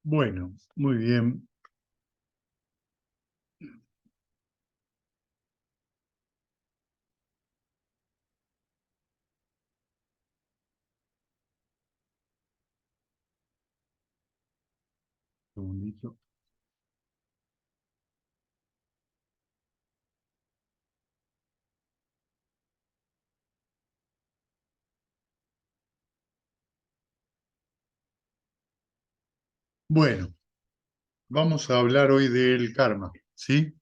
Bueno, muy bien. Un segundito. Bueno, vamos a hablar hoy del karma, ¿sí?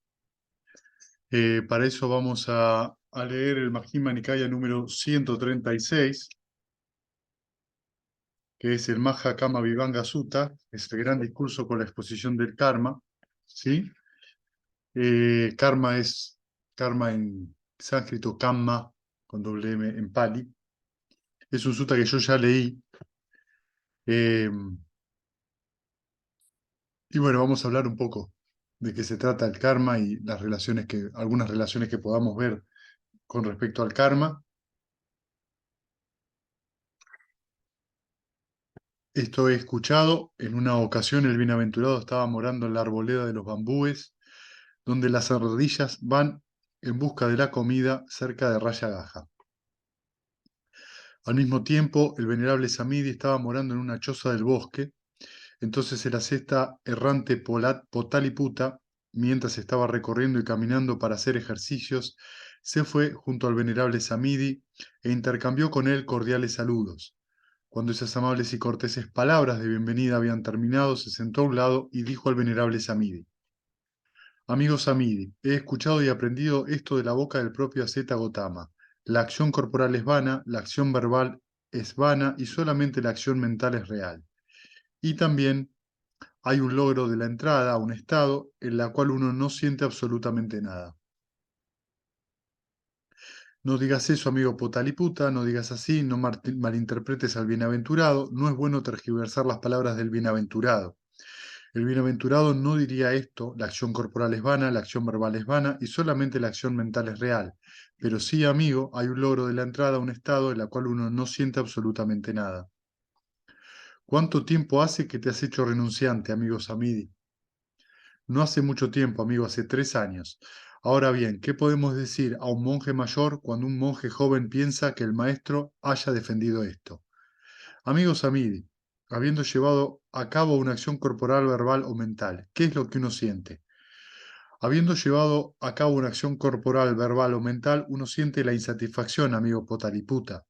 Para eso vamos a leer el Majjhima Nikaya número 136, que es el Maha Kama Vivanga Sutta, es el gran discurso con la exposición del karma, ¿sí? Karma es karma en sánscrito, kamma, con doble M en pali. Es un sutta que yo ya leí. eh, Y bueno, vamos a hablar un poco de qué se trata el karma y las relaciones algunas relaciones que podamos ver con respecto al karma. Esto he escuchado. En una ocasión el bienaventurado estaba morando en la arboleda de los bambúes, donde las ardillas van en busca de la comida cerca de Raya Gaja. Al mismo tiempo, el venerable Samidi estaba morando en una choza del bosque. Entonces el asceta errante Potaliputa, mientras estaba recorriendo y caminando para hacer ejercicios, se fue junto al venerable Samidi e intercambió con él cordiales saludos. Cuando esas amables y corteses palabras de bienvenida habían terminado, se sentó a un lado y dijo al venerable Samidi: Amigo Samidi, he escuchado y aprendido esto de la boca del propio asceta Gotama. La acción corporal es vana, la acción verbal es vana y solamente la acción mental es real. Y también hay un logro de la entrada a un estado en la cual uno no siente absolutamente nada. No digas eso, amigo Potaliputa, no digas así, no malinterpretes al bienaventurado, no es bueno tergiversar las palabras del bienaventurado. El bienaventurado no diría esto: la acción corporal es vana, la acción verbal es vana y solamente la acción mental es real. Pero sí, amigo, hay un logro de la entrada a un estado en la cual uno no siente absolutamente nada. ¿Cuánto tiempo hace que te has hecho renunciante, amigo Samidi? No hace mucho tiempo, amigo, hace 3 años. Ahora bien, ¿qué podemos decir a un monje mayor cuando un monje joven piensa que el maestro haya defendido esto? Amigo Samidi, habiendo llevado a cabo una acción corporal, verbal o mental, ¿qué es lo que uno siente? Habiendo llevado a cabo una acción corporal, verbal o mental, uno siente la insatisfacción, amigo Potaliputa.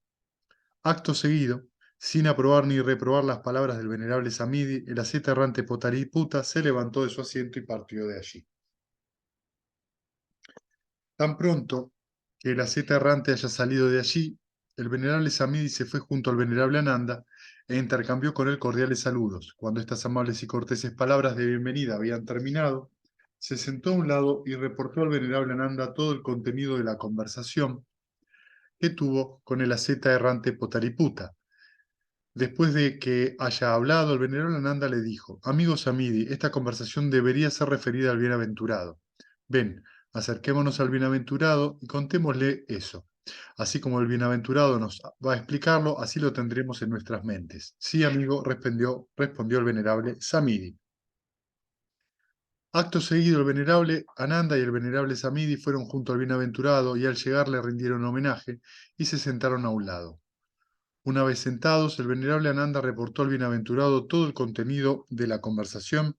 Acto seguido, sin aprobar ni reprobar las palabras del venerable Samidi, el asceta errante Potaliputa se levantó de su asiento y partió de allí. Tan pronto que el asceta errante haya salido de allí, el venerable Samidi se fue junto al venerable Ananda e intercambió con él cordiales saludos. Cuando estas amables y corteses palabras de bienvenida habían terminado, se sentó a un lado y reportó al venerable Ananda todo el contenido de la conversación que tuvo con el asceta errante Potariputa. Después de que haya hablado, el venerable Ananda le dijo: Amigo Samidi, esta conversación debería ser referida al bienaventurado. Ven, acerquémonos al bienaventurado y contémosle eso. Así como el bienaventurado nos va a explicarlo, así lo tendremos en nuestras mentes. Sí, amigo, respondió el venerable Samidi. Acto seguido, el venerable Ananda y el venerable Samidi fueron junto al bienaventurado y al llegar le rindieron homenaje y se sentaron a un lado. Una vez sentados, el venerable Ananda reportó al bienaventurado todo el contenido de la conversación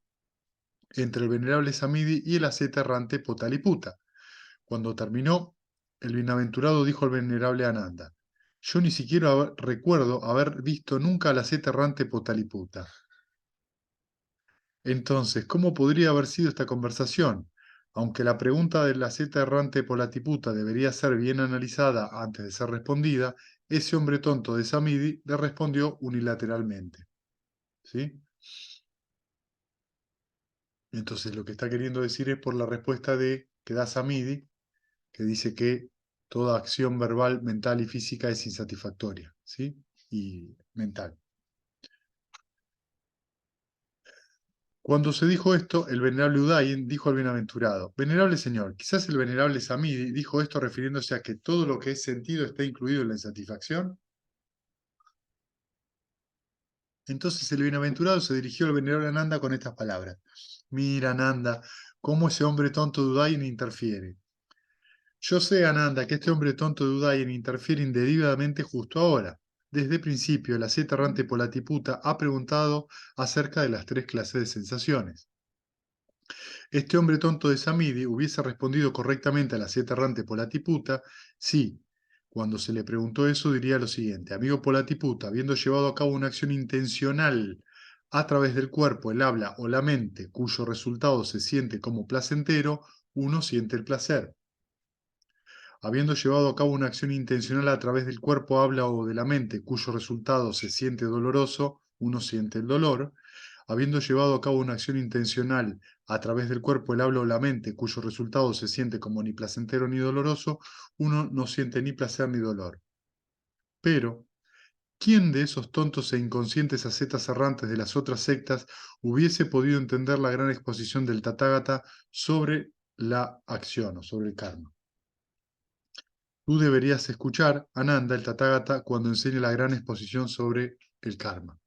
entre el venerable Samidi y el asceta errante Potaliputa. Cuando terminó, el bienaventurado dijo al venerable Ananda: Yo ni siquiera recuerdo haber visto nunca al asceta errante Potaliputa. Entonces, ¿cómo podría haber sido esta conversación? Aunque la pregunta del asceta errante Potaliputa debería ser bien analizada antes de ser respondida, ese hombre tonto de Samidi le respondió unilateralmente. ¿Sí? Entonces, lo que está queriendo decir es por la respuesta que da Samidi, que dice que toda acción verbal, mental y física es insatisfactoria, ¿sí? Y mental. Cuando se dijo esto, el venerable Udayin dijo al bienaventurado: Venerable señor, quizás el venerable Samidi dijo esto refiriéndose a que todo lo que es sentido está incluido en la insatisfacción. Entonces el bienaventurado se dirigió al venerable Ananda con estas palabras. Mira, Ananda, cómo ese hombre tonto de Udayan interfiere. Yo sé, Ananda, que este hombre tonto de Udayan interfiere indebidamente justo ahora. Desde el principio, la siete errante Polatiputa ha preguntado acerca de las tres clases de sensaciones. Este hombre tonto de Samidi hubiese respondido correctamente a la siete errante Polatiputa si, cuando se le preguntó eso, diría lo siguiente: amigo Polatiputa, habiendo llevado a cabo una acción intencional a través del cuerpo, el habla o la mente, cuyo resultado se siente como placentero, uno siente el placer. Habiendo llevado a cabo una acción intencional a través del cuerpo, habla o de la mente, cuyo resultado se siente doloroso, uno siente el dolor. Habiendo llevado a cabo una acción intencional a través del cuerpo, el habla o la mente, cuyo resultado se siente como ni placentero ni doloroso, uno no siente ni placer ni dolor. Pero, ¿quién de esos tontos e inconscientes ascetas errantes de las otras sectas hubiese podido entender la gran exposición del Tathagata sobre la acción o sobre el karma? Tú deberías escuchar, Ananda, el Tathagata, cuando enseñe la gran exposición sobre el karma.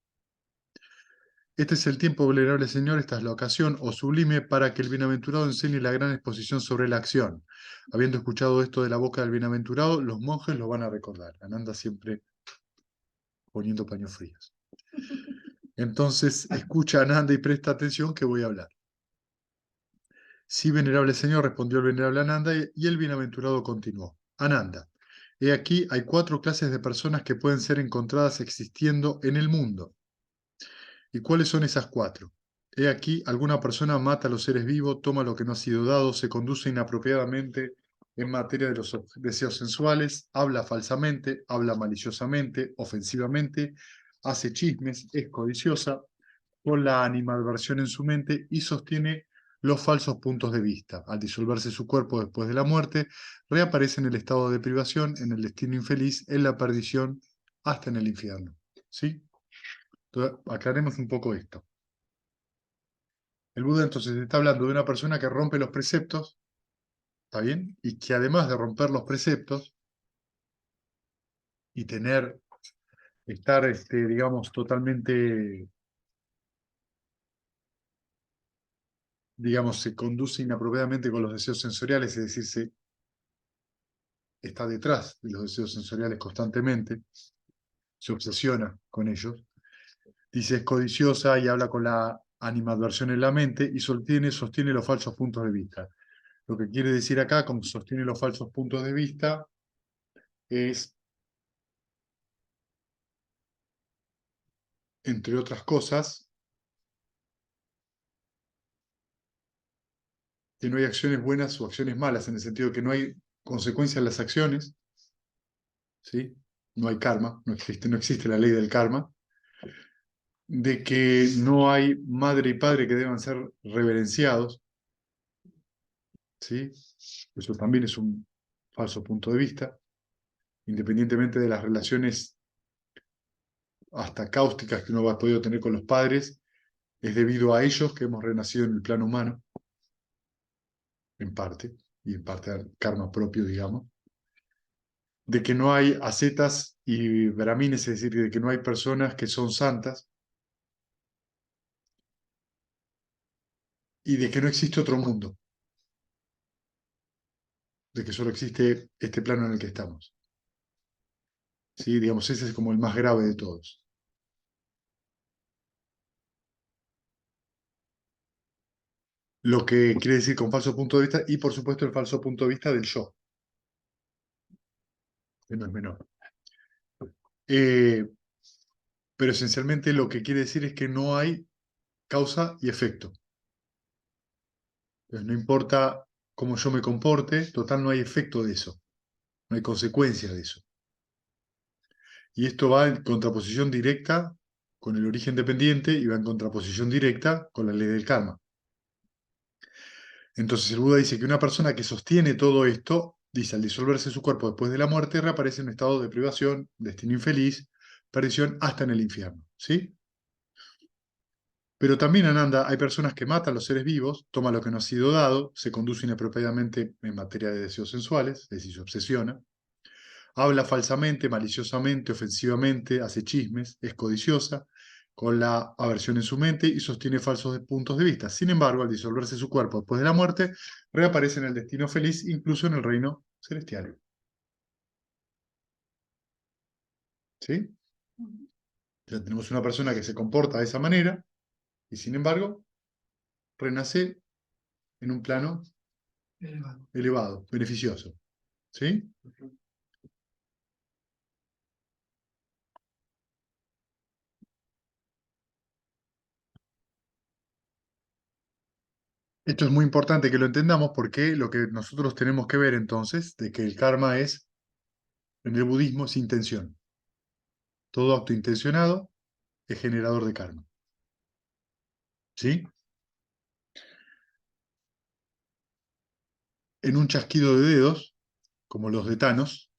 Este es el tiempo, venerable Señor, esta es la ocasión, o sublime, para que el bienaventurado enseñe la gran exposición sobre la acción. Habiendo escuchado esto de la boca del bienaventurado, los monjes lo van a recordar. Ananda siempre poniendo paños fríos. Entonces, escucha, Ananda, y presta atención que voy a hablar. Sí, venerable Señor, respondió el venerable Ananda, y el bienaventurado continuó. Ananda, he aquí hay cuatro clases de personas que pueden ser encontradas existiendo en el mundo. ¿Y cuáles son esas cuatro? He aquí, alguna persona mata a los seres vivos, toma lo que no ha sido dado, se conduce inapropiadamente en materia de los deseos sensuales, habla falsamente, habla maliciosamente, ofensivamente, hace chismes, es codiciosa, con la animadversión en su mente y sostiene los falsos puntos de vista. Al disolverse su cuerpo después de la muerte, reaparece en el estado de privación, en el destino infeliz, en la perdición, hasta en el infierno. ¿Sí? Entonces, aclaremos un poco esto. El Buda entonces está hablando de una persona que rompe los preceptos, ¿está bien? Y que además de romper los preceptos y estar, digamos, totalmente, digamos, se conduce inapropiadamente con los deseos sensoriales, es decir, está detrás de los deseos sensoriales constantemente, se obsesiona con ellos, dice es codiciosa y habla con la animadversión en la mente y sostiene los falsos puntos de vista. Lo que quiere decir acá, como sostiene los falsos puntos de vista, es, entre otras cosas, que no hay acciones buenas o acciones malas, en el sentido de que no hay consecuencias en las acciones, ¿sí? No hay karma, no existe la ley del karma, de que no hay madre y padre que deban ser reverenciados, ¿sí? Eso también es un falso punto de vista, independientemente de las relaciones hasta cáusticas que uno ha podido tener con los padres, es debido a ellos que hemos renacido en el plano humano, en parte, y en parte al karma propio, digamos, de que no hay ascetas y brahmines, es decir, de que no hay personas que son santas, y de que no existe otro mundo, de que solo existe este plano en el que estamos. ¿Sí? Digamos, ese es como el más grave de todos. Lo que quiere decir con falso punto de vista y, por supuesto, el falso punto de vista del yo, que no es menor. Eh, pero esencialmente lo que quiere decir es que no hay causa y efecto. Entonces, no importa cómo yo me comporte, total no hay efecto de eso, no hay consecuencia de eso. Y esto va en contraposición directa con el origen dependiente y va en contraposición directa con la ley del karma. Entonces el Buda dice que una persona que sostiene todo esto, dice, al disolverse su cuerpo después de la muerte, reaparece en un estado de privación, destino infeliz, perdición hasta en el infierno. ¿Sí? Pero también, Ananda, hay personas que matan a los seres vivos, toman lo que no ha sido dado, se conduce inapropiadamente en materia de deseos sensuales, es decir, se obsesiona, habla falsamente, maliciosamente, ofensivamente, hace chismes, es codiciosa, con la aversión en su mente y sostiene falsos puntos de vista. Sin embargo, al disolverse su cuerpo después de la muerte, reaparece en el destino feliz, incluso en el reino celestial. ¿Sí? Ya tenemos una persona que se comporta de esa manera y sin embargo renace en un plano elevado, beneficioso. ¿Sí? Esto es muy importante que lo entendamos porque lo que nosotros tenemos que ver entonces, de que el karma es, en el budismo, es intención. Todo acto intencionado es generador de karma. ¿Sí? En un chasquido de dedos, como los de Thanos,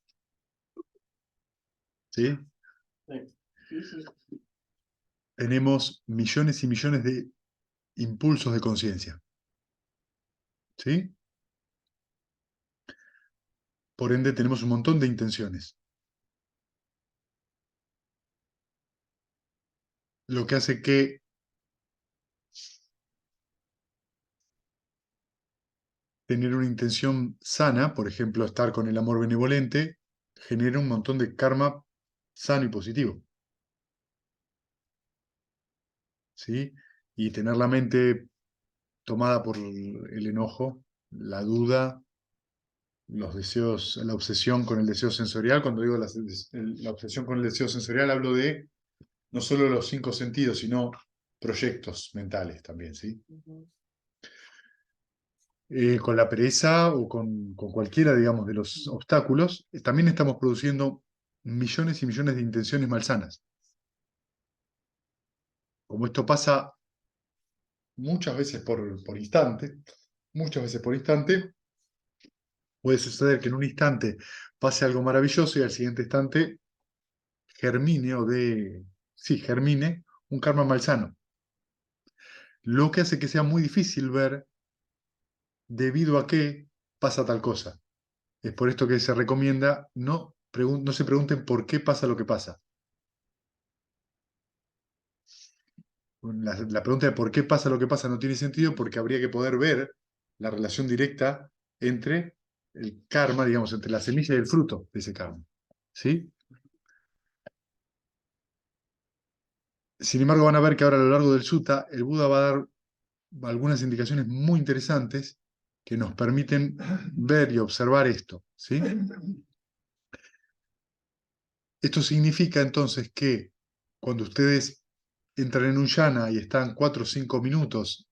¿sí? Tenemos millones y millones de impulsos de conciencia. ¿Sí? Por ende, tenemos un montón de intenciones. Lo que hace que tener una intención sana, por ejemplo, estar con el amor benevolente, genera un montón de karma sano y positivo. ¿Sí? Y tener la mente tomada por el enojo, la duda, los deseos, la obsesión con el deseo sensorial. Cuando digo la obsesión con el deseo sensorial, hablo de no solo los cinco sentidos, sino proyectos mentales también, ¿sí? Con la pereza o con cualquiera, digamos, de los obstáculos, también estamos produciendo millones y millones de intenciones malsanas. Como esto pasa muchas veces por instante, muchas veces por instante, puede suceder que en un instante pase algo maravilloso y al siguiente instante germine sí, germine un karma malsano. Lo que hace que sea muy difícil ver debido a qué pasa tal cosa. Es por esto que se recomienda no se pregunten por qué pasa lo que pasa. La pregunta de por qué pasa lo que pasa no tiene sentido porque habría que poder ver la relación directa entre el karma, digamos, entre la semilla y el fruto de ese karma. ¿Sí? Sin embargo, van a ver que ahora a lo largo del sutta, el Buda va a dar algunas indicaciones muy interesantes que nos permiten ver y observar esto. ¿Sí? Esto significa entonces que cuando ustedes entran en un yana y están 4 o 5 minutos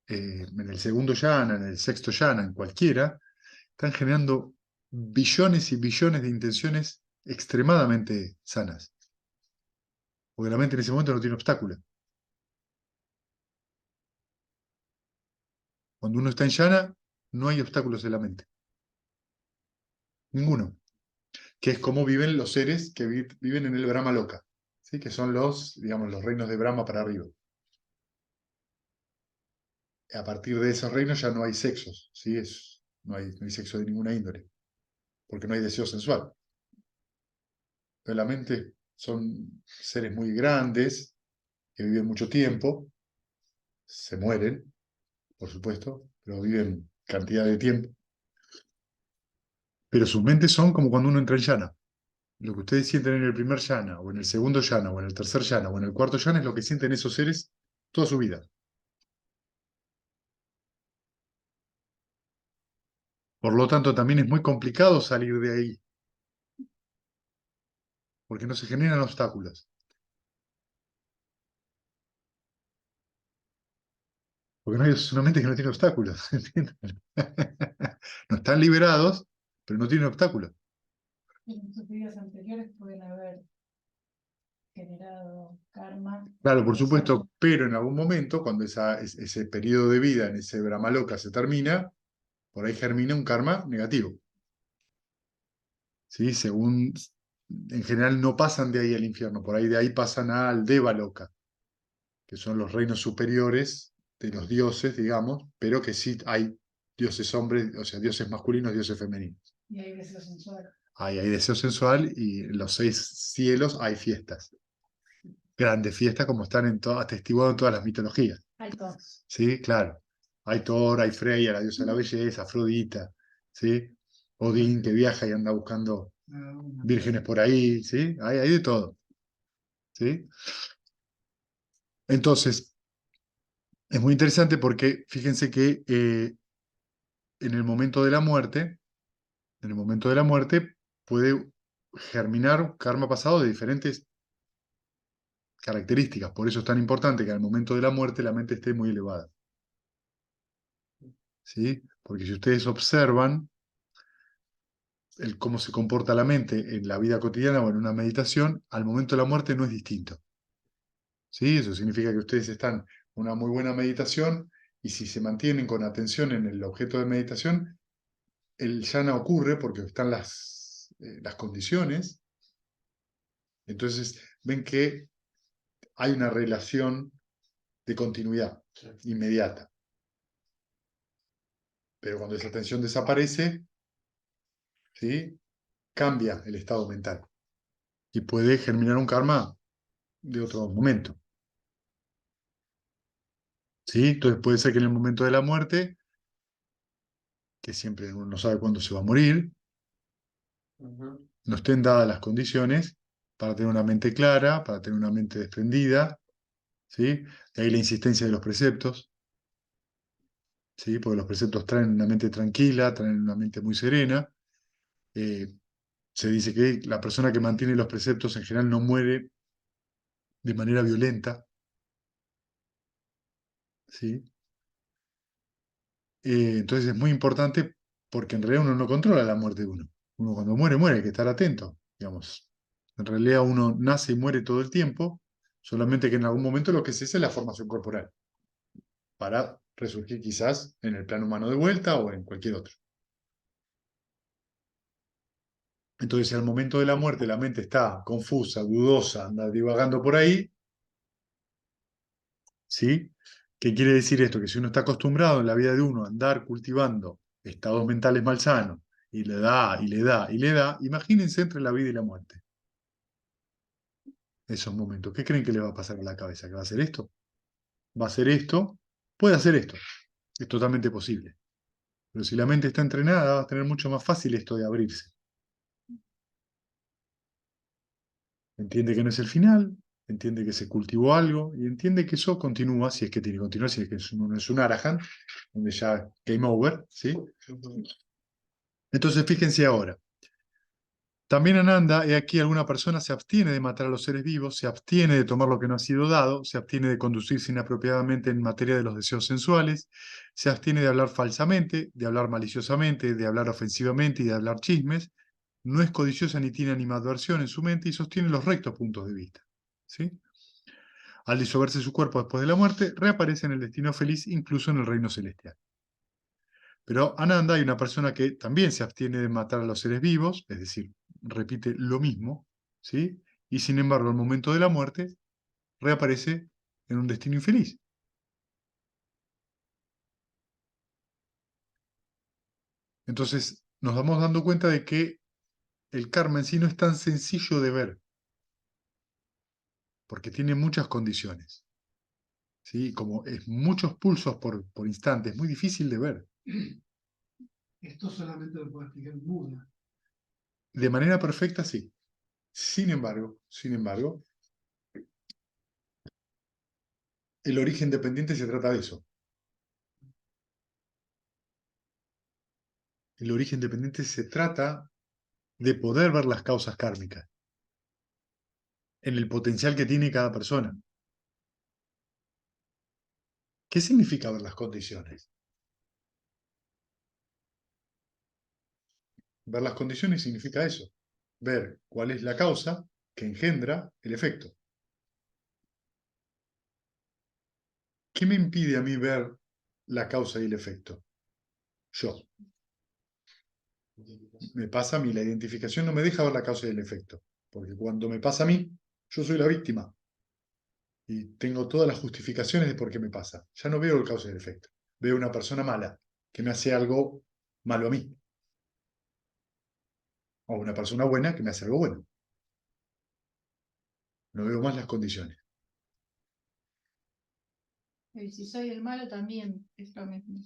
en el segundo yana, en el sexto yana, en cualquiera, están generando billones y billones de intenciones extremadamente sanas. Porque la mente en ese momento no tiene obstáculo. Cuando uno está en yana, no hay obstáculos en la mente. Ninguno. Que es como viven los seres que viven en el Brahma Loka, ¿sí? Que son digamos, los reinos de Brahma para arriba. A partir de esos reinos ya no hay sexos, ¿sí? No hay sexo de ninguna índole, porque no hay deseo sensual. Pero la mente son seres muy grandes, que viven mucho tiempo, se mueren, por supuesto, pero viven cantidad de tiempo. Pero sus mentes son como cuando uno entra en llana. Lo que ustedes sienten en el primer llana, o en el segundo llana, o en el tercer llana, o en el cuarto llana, es lo que sienten esos seres toda su vida. Por lo tanto, también es muy complicado salir de ahí, porque no se generan obstáculos. Porque es una mente que no tiene obstáculos, ¿entienden? No están liberados, pero no tienen obstáculos. En sus vidas anteriores pueden haber generado karma. Claro, por supuesto, pero en algún momento, cuando ese periodo de vida en ese Brahmaloka se termina, por ahí germina un karma negativo. ¿Sí? En general no pasan de ahí al infierno, por ahí de ahí pasan al Devaloka, que son los reinos superiores de los dioses, digamos, pero que sí hay dioses hombres, o sea, dioses masculinos, dioses femeninos. Y hay deseo sensual. Hay deseo sensual y en los 6 cielos hay fiestas. grandes fiestas como están atestiguados en todas las mitologías. Hay todo. ¿Sí? Claro. Hay Thor, hay Freya, la diosa de la belleza, Afrodita, ¿sí? Odín que viaja y anda buscando vírgenes por ahí, ¿sí? Hay de todo, ¿sí? Entonces, es muy interesante porque fíjense que en el momento de la muerte, en el momento de la muerte puede germinar un karma pasado de diferentes características. Por eso es tan importante que al momento de la muerte la mente esté muy elevada, ¿sí? Porque si ustedes observan cómo se comporta la mente en la vida cotidiana o en una meditación, al momento de la muerte no es distinto, ¿sí? Eso significa que ustedes están en una muy buena meditación y si se mantienen con atención en el objeto de meditación, el yana ocurre porque están las condiciones. Entonces ven que hay una relación de continuidad inmediata. Pero cuando esa tensión desaparece, ¿sí? Cambia el estado mental y puede germinar un karma de otro momento. ¿Sí? Entonces puede ser que en el momento de la muerte, que siempre uno no sabe cuándo se va a morir, no estén dadas las condiciones para tener una mente clara, para tener una mente desprendida, ¿sí? De ahí la insistencia de los preceptos, ¿sí? Porque los preceptos traen una mente tranquila, traen una mente muy serena. Eh, Se dice que la persona que mantiene los preceptos en general no muere de manera violenta, ¿sí? Entonces es muy importante porque en realidad uno no controla la muerte de uno. Uno cuando muere, muere, hay que estar atento, digamos. En realidad uno nace y muere todo el tiempo, solamente que en algún momento lo que se hace es la formación corporal, para resurgir quizás en el plano humano de vuelta o en cualquier otro. Entonces, si al momento de la muerte la mente está confusa, dudosa, anda divagando por ahí, ¿sí? ¿Qué quiere decir esto? Que si uno está acostumbrado en la vida de uno a andar cultivando estados mentales malsanos, y le da, y le da, y le da, imagínense entre la vida y la muerte, esos momentos. ¿Qué creen que le va a pasar a la cabeza? ¿Que va a hacer esto? ¿Va a hacer esto? Puede hacer esto. Es totalmente posible. Pero si la mente está entrenada, va a tener mucho más fácil esto de abrirse. Entiende que no es el final, entiende que se cultivó algo y entiende que eso continúa, si es que tiene que continuar, si es que no es un Arahant, donde ya game over, ¿sí? Entonces fíjense ahora. También Ananda, he aquí alguna persona se abstiene de matar a los seres vivos, se abstiene de tomar lo que no ha sido dado, se abstiene de conducirse inapropiadamente en materia de los deseos sensuales, se abstiene de hablar falsamente, de hablar maliciosamente, de hablar ofensivamente y de hablar chismes, no es codiciosa ni tiene animadversión en su mente y sostiene los rectos puntos de vista. ¿Sí? Al disolverse su cuerpo después de la muerte, reaparece en el destino feliz, incluso en el reino celestial. Pero Ananda hay una persona que también se abstiene de matar a los seres vivos, es decir, repite lo mismo, ¿sí? Y sin embargo, al momento de la muerte, reaparece en un destino infeliz. Entonces, nos vamos dando cuenta de que el karma en sí no es tan sencillo de ver, porque tiene muchas condiciones, ¿sí? Como es muchos pulsos por instante, es muy difícil de ver. Esto solamente lo puede explicar Buda. De manera perfecta, sí. Sin embargo, el origen dependiente se trata de eso. El origen dependiente se trata de poder ver las causas kármicas en el potencial que tiene cada persona. ¿Qué significa ver las condiciones? Ver las condiciones significa eso, ver cuál es la causa que engendra el efecto. ¿Qué me impide a mí ver la causa y el efecto? Yo. Me pasa a mí, la identificación no me deja ver la causa y el efecto, porque cuando me pasa a mí, yo soy la víctima y tengo todas las justificaciones de por qué me pasa. Ya no veo el causa y el efecto. Veo una persona mala que me hace algo malo a mí, o una persona buena que me hace algo bueno. No veo más las condiciones. Y si soy el malo también es lo mismo.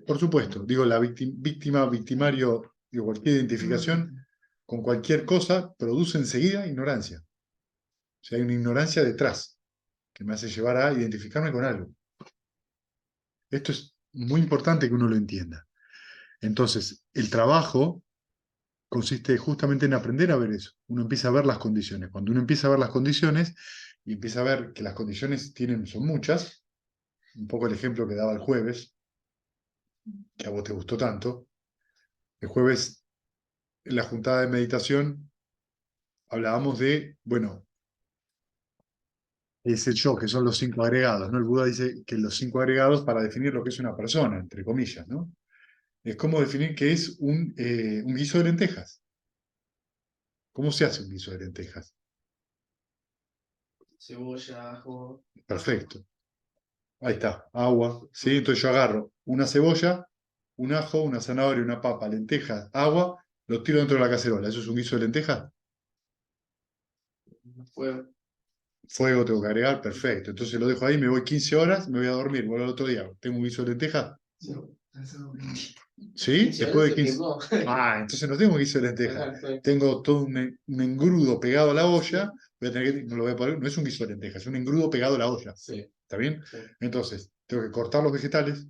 Por supuesto, digo, la víctima, victimario, digo, cualquier identificación con cualquier cosa produce enseguida ignorancia. O sea, hay una ignorancia detrás que me hace llevar a identificarme con algo. Esto es muy importante que uno lo entienda. Entonces, el trabajo consiste justamente en aprender a ver eso. Uno empieza a ver las condiciones. Cuando uno empieza a ver las condiciones y empieza a ver que las condiciones son muchas, un poco el ejemplo que daba el jueves, que a vos te gustó tanto. El jueves, en la juntada de meditación, hablábamos de, bueno, ese yo, que son los 5 agregados, ¿no? El Buda dice que los 5 agregados para definir lo que es una persona, entre comillas, ¿no? Es como definir qué es un guiso de lentejas. ¿Cómo se hace un guiso de lentejas? Cebolla, ajo. Perfecto. Ahí está, agua, ¿sí? Entonces yo agarro una cebolla, un ajo, una zanahoria, una papa, lentejas, agua, lo tiro dentro de la cacerola. ¿Eso es un guiso de lentejas? Fuego. Fuego tengo que agregar, perfecto. Entonces lo dejo ahí, me voy 15 horas, me voy a dormir, vuelvo al otro día. ¿Tengo un guiso de lentejas? ¿Sí? Después de 15. Ah, entonces no tengo un guiso de lentejas. Tengo todo un engrudo pegado a la olla. Voy a tener que, no lo voy a poner, no es un guiso de lentejas, es un engrudo pegado a la olla. Sí. ¿Está bien? Sí. Entonces, tengo que cortar los vegetales,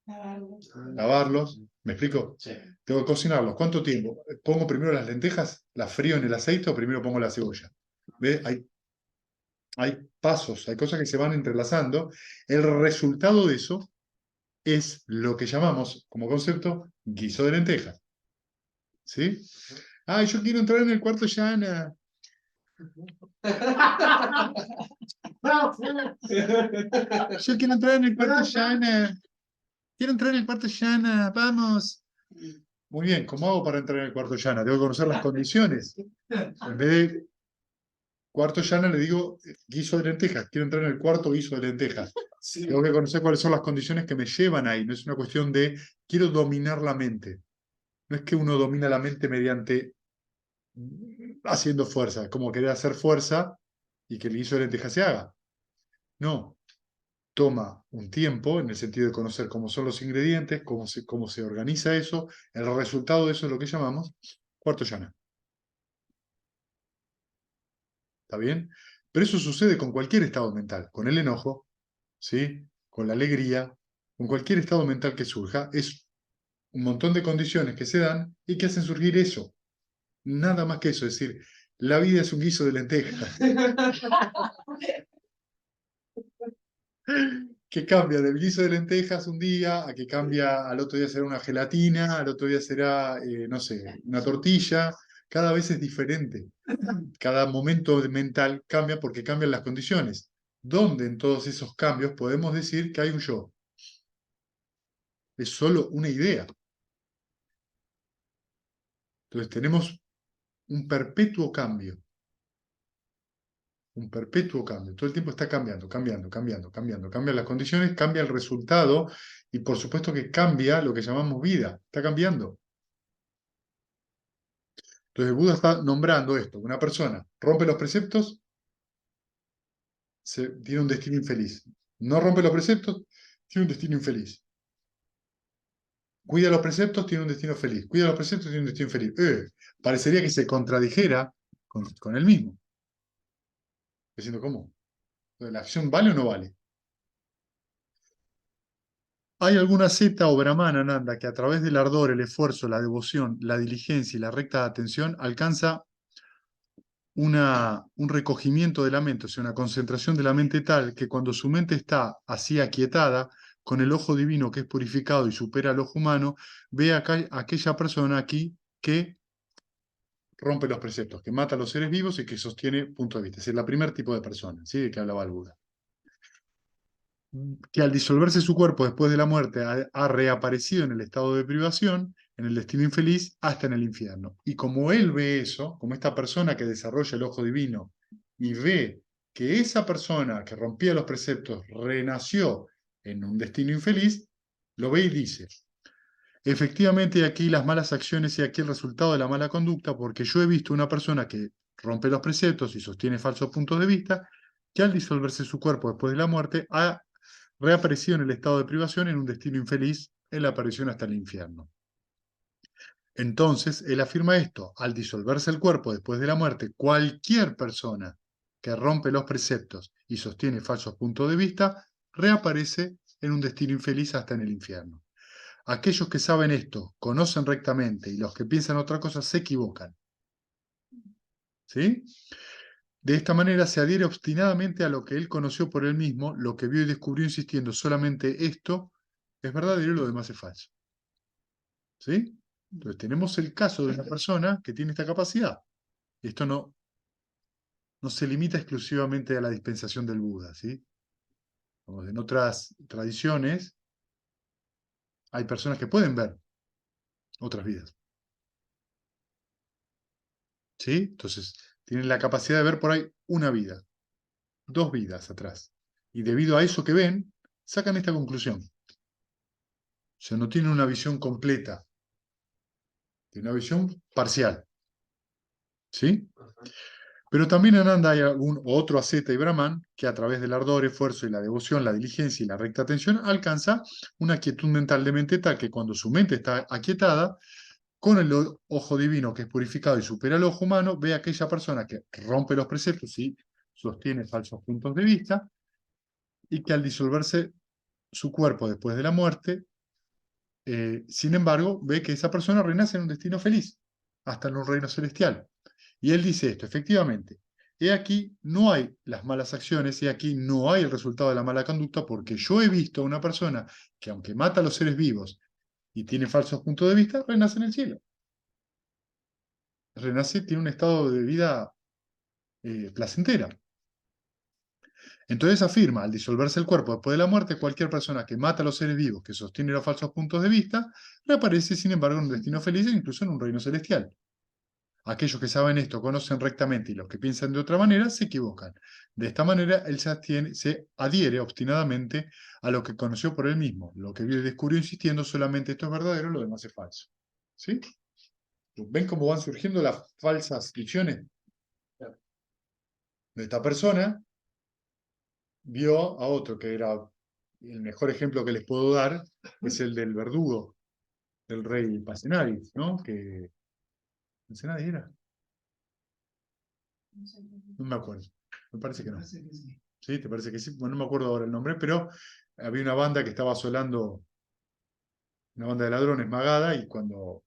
Lavarlo. lavarlos. ¿Me explico? Sí. Tengo que cocinarlos. ¿Cuánto tiempo? ¿Pongo primero las lentejas, las frío en el aceite o primero pongo la cebolla? ¿Ves? Hay pasos, hay cosas que se van entrelazando. El resultado de eso es lo que llamamos, como concepto, guiso de lentejas. ¿Sí? Ah, yo quiero entrar en el cuarto llana. Yo quiero entrar en el cuarto llana. Quiero entrar en el cuarto llana. Vamos. Muy bien, ¿cómo hago para entrar en el cuarto llana? Tengo que conocer las condiciones. En vez de cuarto llana le digo guiso de lentejas. Quiero entrar en el cuarto guiso de lentejas. Sí. Tengo que conocer cuáles son las condiciones que me llevan ahí. No es una cuestión de quiero dominar la mente. No es que uno domina la mente mediante haciendo fuerza, como querer hacer fuerza y que el guiso de lentejas se haga. No. Toma un tiempo en el sentido de conocer cómo son los ingredientes, cómo se organiza eso. El resultado de eso es lo que llamamos cuarto llana. ¿Está bien? Pero eso sucede con cualquier estado mental, con el enojo, ¿sí? Con la alegría, con cualquier estado mental que surja. Es un montón de condiciones que se dan y que hacen surgir eso. Nada más que eso, es decir, la vida es un guiso de lentejas. Que cambia del guiso de lentejas un día a que cambia al otro día será una gelatina, al otro día será, no sé, una tortilla. Cada vez es diferente. Cada momento mental cambia porque cambian las condiciones. ¿Dónde en todos esos cambios podemos decir que hay un yo? Es solo una idea. Entonces tenemos un perpetuo cambio. Un perpetuo cambio. Todo el tiempo está cambiando, cambiando, cambiando, cambiando. Cambian las condiciones, cambia el resultado y por supuesto que cambia lo que llamamos vida. Está cambiando. Entonces el Buda está nombrando esto. Una persona rompe los preceptos, tiene un destino infeliz. No rompe los preceptos, tiene un destino infeliz. Cuida los preceptos, tiene un destino feliz. Cuida los preceptos, tiene un destino feliz. Parecería que se contradijera con él mismo. Diciendo, ¿cómo? ¿La acción vale o no vale? ¿Hay alguna seta o brahmana, Nanda, que a través del ardor, el esfuerzo, la devoción, la diligencia y la recta atención alcanza un recogimiento de la mente, o sea, una concentración de la mente tal que cuando su mente está así aquietada, con el ojo divino que es purificado y supera al ojo humano, ve a aquella persona aquí que rompe los preceptos, que mata a los seres vivos y que sostiene punto de vista? Es el primer tipo de persona, ¿sí? De que hablaba el Buda. Que al disolverse su cuerpo después de la muerte ha reaparecido en el estado de privación, en el destino infeliz, hasta en el infierno. Y como él ve eso, como esta persona que desarrolla el ojo divino y ve que esa persona que rompía los preceptos renació en un destino infeliz, lo ve y dice, efectivamente aquí las malas acciones y aquí el resultado de la mala conducta, porque yo he visto una persona que rompe los preceptos y sostiene falsos puntos de vista, que al disolverse su cuerpo después de la muerte ha reaparecido en el estado de privación en un destino infeliz en la aparición hasta el infierno. Entonces, él afirma esto: al disolverse el cuerpo después de la muerte, cualquier persona que rompe los preceptos y sostiene falsos puntos de vista, reaparece en un destino infeliz hasta en el infierno. Aquellos que saben esto, conocen rectamente, y los que piensan otra cosa se equivocan. ¿Sí? De esta manera se adhiere obstinadamente a lo que él conoció por él mismo, lo que vio y descubrió, insistiendo solamente esto es verdadero y lo demás es falso. ¿Sí? Entonces tenemos el caso de una persona que tiene esta capacidad. Esto no se limita exclusivamente a la dispensación del Buda, ¿sí? Como en otras tradiciones hay personas que pueden ver otras vidas, ¿sí? Entonces tienen la capacidad de ver por ahí una vida, dos vidas atrás. Y debido a eso que ven, sacan esta conclusión. O sea, no tienen una visión completa, tienen una visión parcial, ¿sí? Pero también en Ananda hay algún otro asceta y brahman que a través del ardor, esfuerzo y la devoción, la diligencia y la recta atención alcanza una quietud mental de mente tal que cuando su mente está aquietada, con el ojo divino que es purificado y supera el ojo humano, ve a aquella persona que rompe los preceptos y sostiene falsos puntos de vista y que al disolverse su cuerpo después de la muerte, sin embargo, ve que esa persona renace en un destino feliz, hasta en un reino celestial. Y él dice esto: efectivamente, he aquí no hay las malas acciones, he aquí no hay el resultado de la mala conducta, porque yo he visto a una persona que, aunque mata a los seres vivos y tiene falsos puntos de vista, renace en el cielo. Renace, tiene un estado de vida placentera. Entonces afirma: al disolverse el cuerpo después de la muerte, cualquier persona que mata a los seres vivos, que sostiene los falsos puntos de vista, reaparece sin embargo en un destino feliz e incluso en un reino celestial. Aquellos que saben esto conocen rectamente, y los que piensan de otra manera se equivocan. De esta manera, él se adhiere obstinadamente a lo que conoció por él mismo, lo que vio y descubrió, insistiendo solamente esto es verdadero, lo demás es falso. ¿Sí? ¿Ven cómo van surgiendo las falsas visiones? De esta persona vio a otro que era el mejor ejemplo que les puedo dar, es el del verdugo del rey Pasenadis, ¿no? Que Pasenadis era, no me acuerdo, me parece que no. Parece que sí. ¿Sí? ¿Te parece que sí? Bueno, no me acuerdo ahora el nombre, pero había una banda que estaba asolando, una banda de ladrones magada, y cuando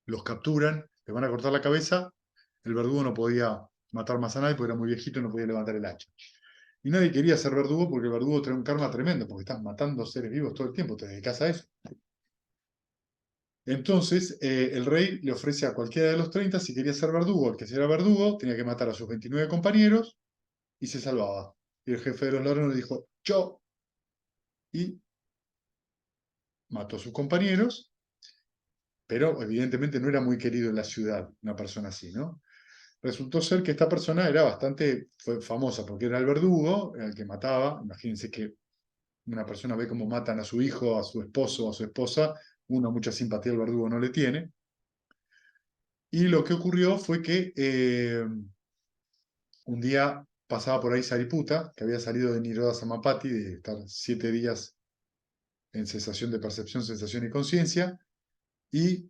los capturan, le van a cortar la cabeza, el verdugo no podía matar más a nadie porque era muy viejito y no podía levantar el hacha. Y nadie quería ser verdugo porque el verdugo trae un karma tremendo, porque estás matando seres vivos todo el tiempo, te dedicas a eso. Entonces, el rey le ofrece a cualquiera de los 30, si quería ser verdugo, el que sea verdugo, tenía que matar a sus 29 compañeros y se salvaba. Y el jefe de los ladrones dijo: yo. Y mató a sus compañeros, pero evidentemente no era muy querido en la ciudad una persona así, ¿no? Resultó ser que esta persona era fue famosa porque era el verdugo, era el que mataba. Imagínense que una persona ve cómo matan a su hijo, a su esposo, a su esposa, uno mucha simpatía al verdugo no le tiene. Y lo que ocurrió fue que un día pasaba por ahí Sariputta, que había salido de Nirodha Samapati, de estar 7 días en cesación de percepción, sensación y conciencia, y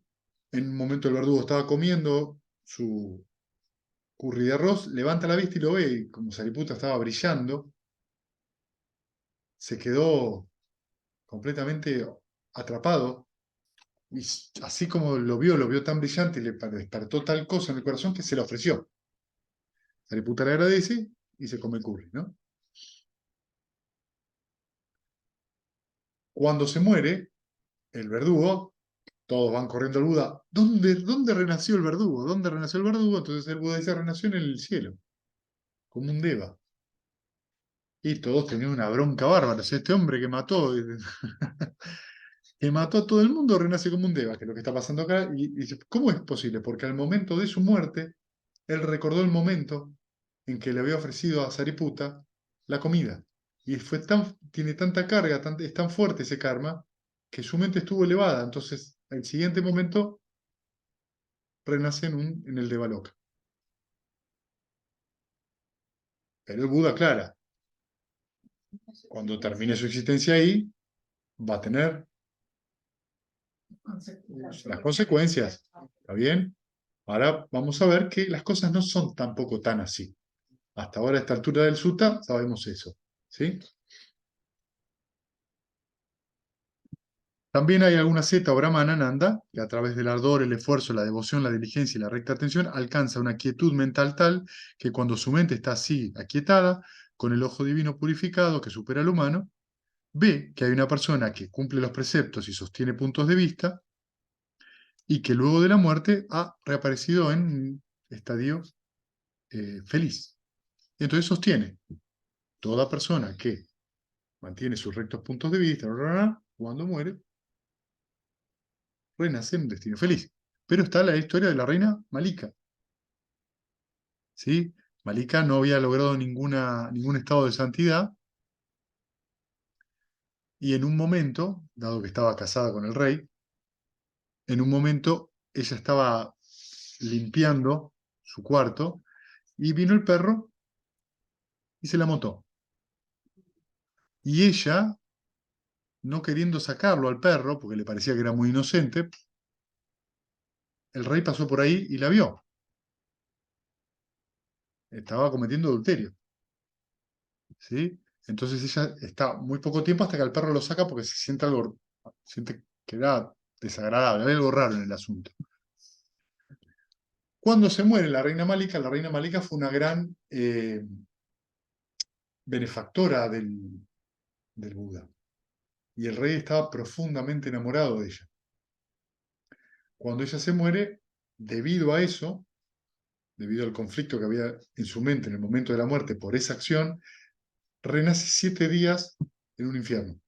en un momento el verdugo estaba comiendo su curry de arroz, levanta la vista y lo ve, y como Sariputta estaba brillando, se quedó completamente atrapado, y así como lo vio tan brillante y le despertó tal cosa en el corazón que se le ofreció. Sariputta le agradece y se come el curry, ¿no? Cuando se muere el verdugo, todos van corriendo al Buda: ¿dónde renació el verdugo? ¿Dónde renació el verdugo? Entonces el Buda dice: renació en el cielo, como un deva. Y todos tenían una bronca bárbara. O sea, este hombre que mató, que mató a todo el mundo, renace como un deva, que es lo que está pasando acá. Y dice: ¿cómo es posible? Porque al momento de su muerte, él recordó el momento en que le había ofrecido a Sariputta la comida. Y tiene tanta carga, es tan fuerte ese karma, que su mente estuvo elevada. Entonces, el siguiente momento renace en el Devaloka. Pero el Buda aclara: Cuando termine su existencia ahí, va a tener las consecuencias. ¿Está bien? Ahora vamos a ver que las cosas no son tampoco tan así. Hasta ahora, a esta altura del sutta, sabemos eso. ¿Sí? También hay alguna zeta o brahmana nanda que a través del ardor, el esfuerzo, la devoción, la diligencia y la recta atención alcanza una quietud mental tal que cuando su mente está así aquietada, con el ojo divino purificado que supera al humano, ve que hay una persona que cumple los preceptos y sostiene puntos de vista y que luego de la muerte ha reaparecido en un estadio feliz. Y entonces sostiene, toda persona que mantiene sus rectos puntos de vista, cuando muere, renace en un destino feliz. Pero está la historia de la reina Malika. ¿Sí? Malika no había logrado ningún estado de santidad y en un momento, dado que estaba casada con el rey, en un momento ella estaba limpiando su cuarto y vino el perro y se la mató. Y ella, no queriendo sacarlo al perro, porque le parecía que era muy inocente, el rey pasó por ahí y la vio. Estaba cometiendo adulterio. ¿Sí? Entonces ella está muy poco tiempo hasta que el perro lo saca porque se siente algo, siente que era desagradable, hay algo raro en el asunto. Cuando se muere la reina Malika fue una gran benefactora del Buda. Y el rey estaba profundamente enamorado de ella. Cuando ella se muere, debido a eso, debido al conflicto que había en su mente en el momento de la muerte por esa acción, renace 7 días en un infierno,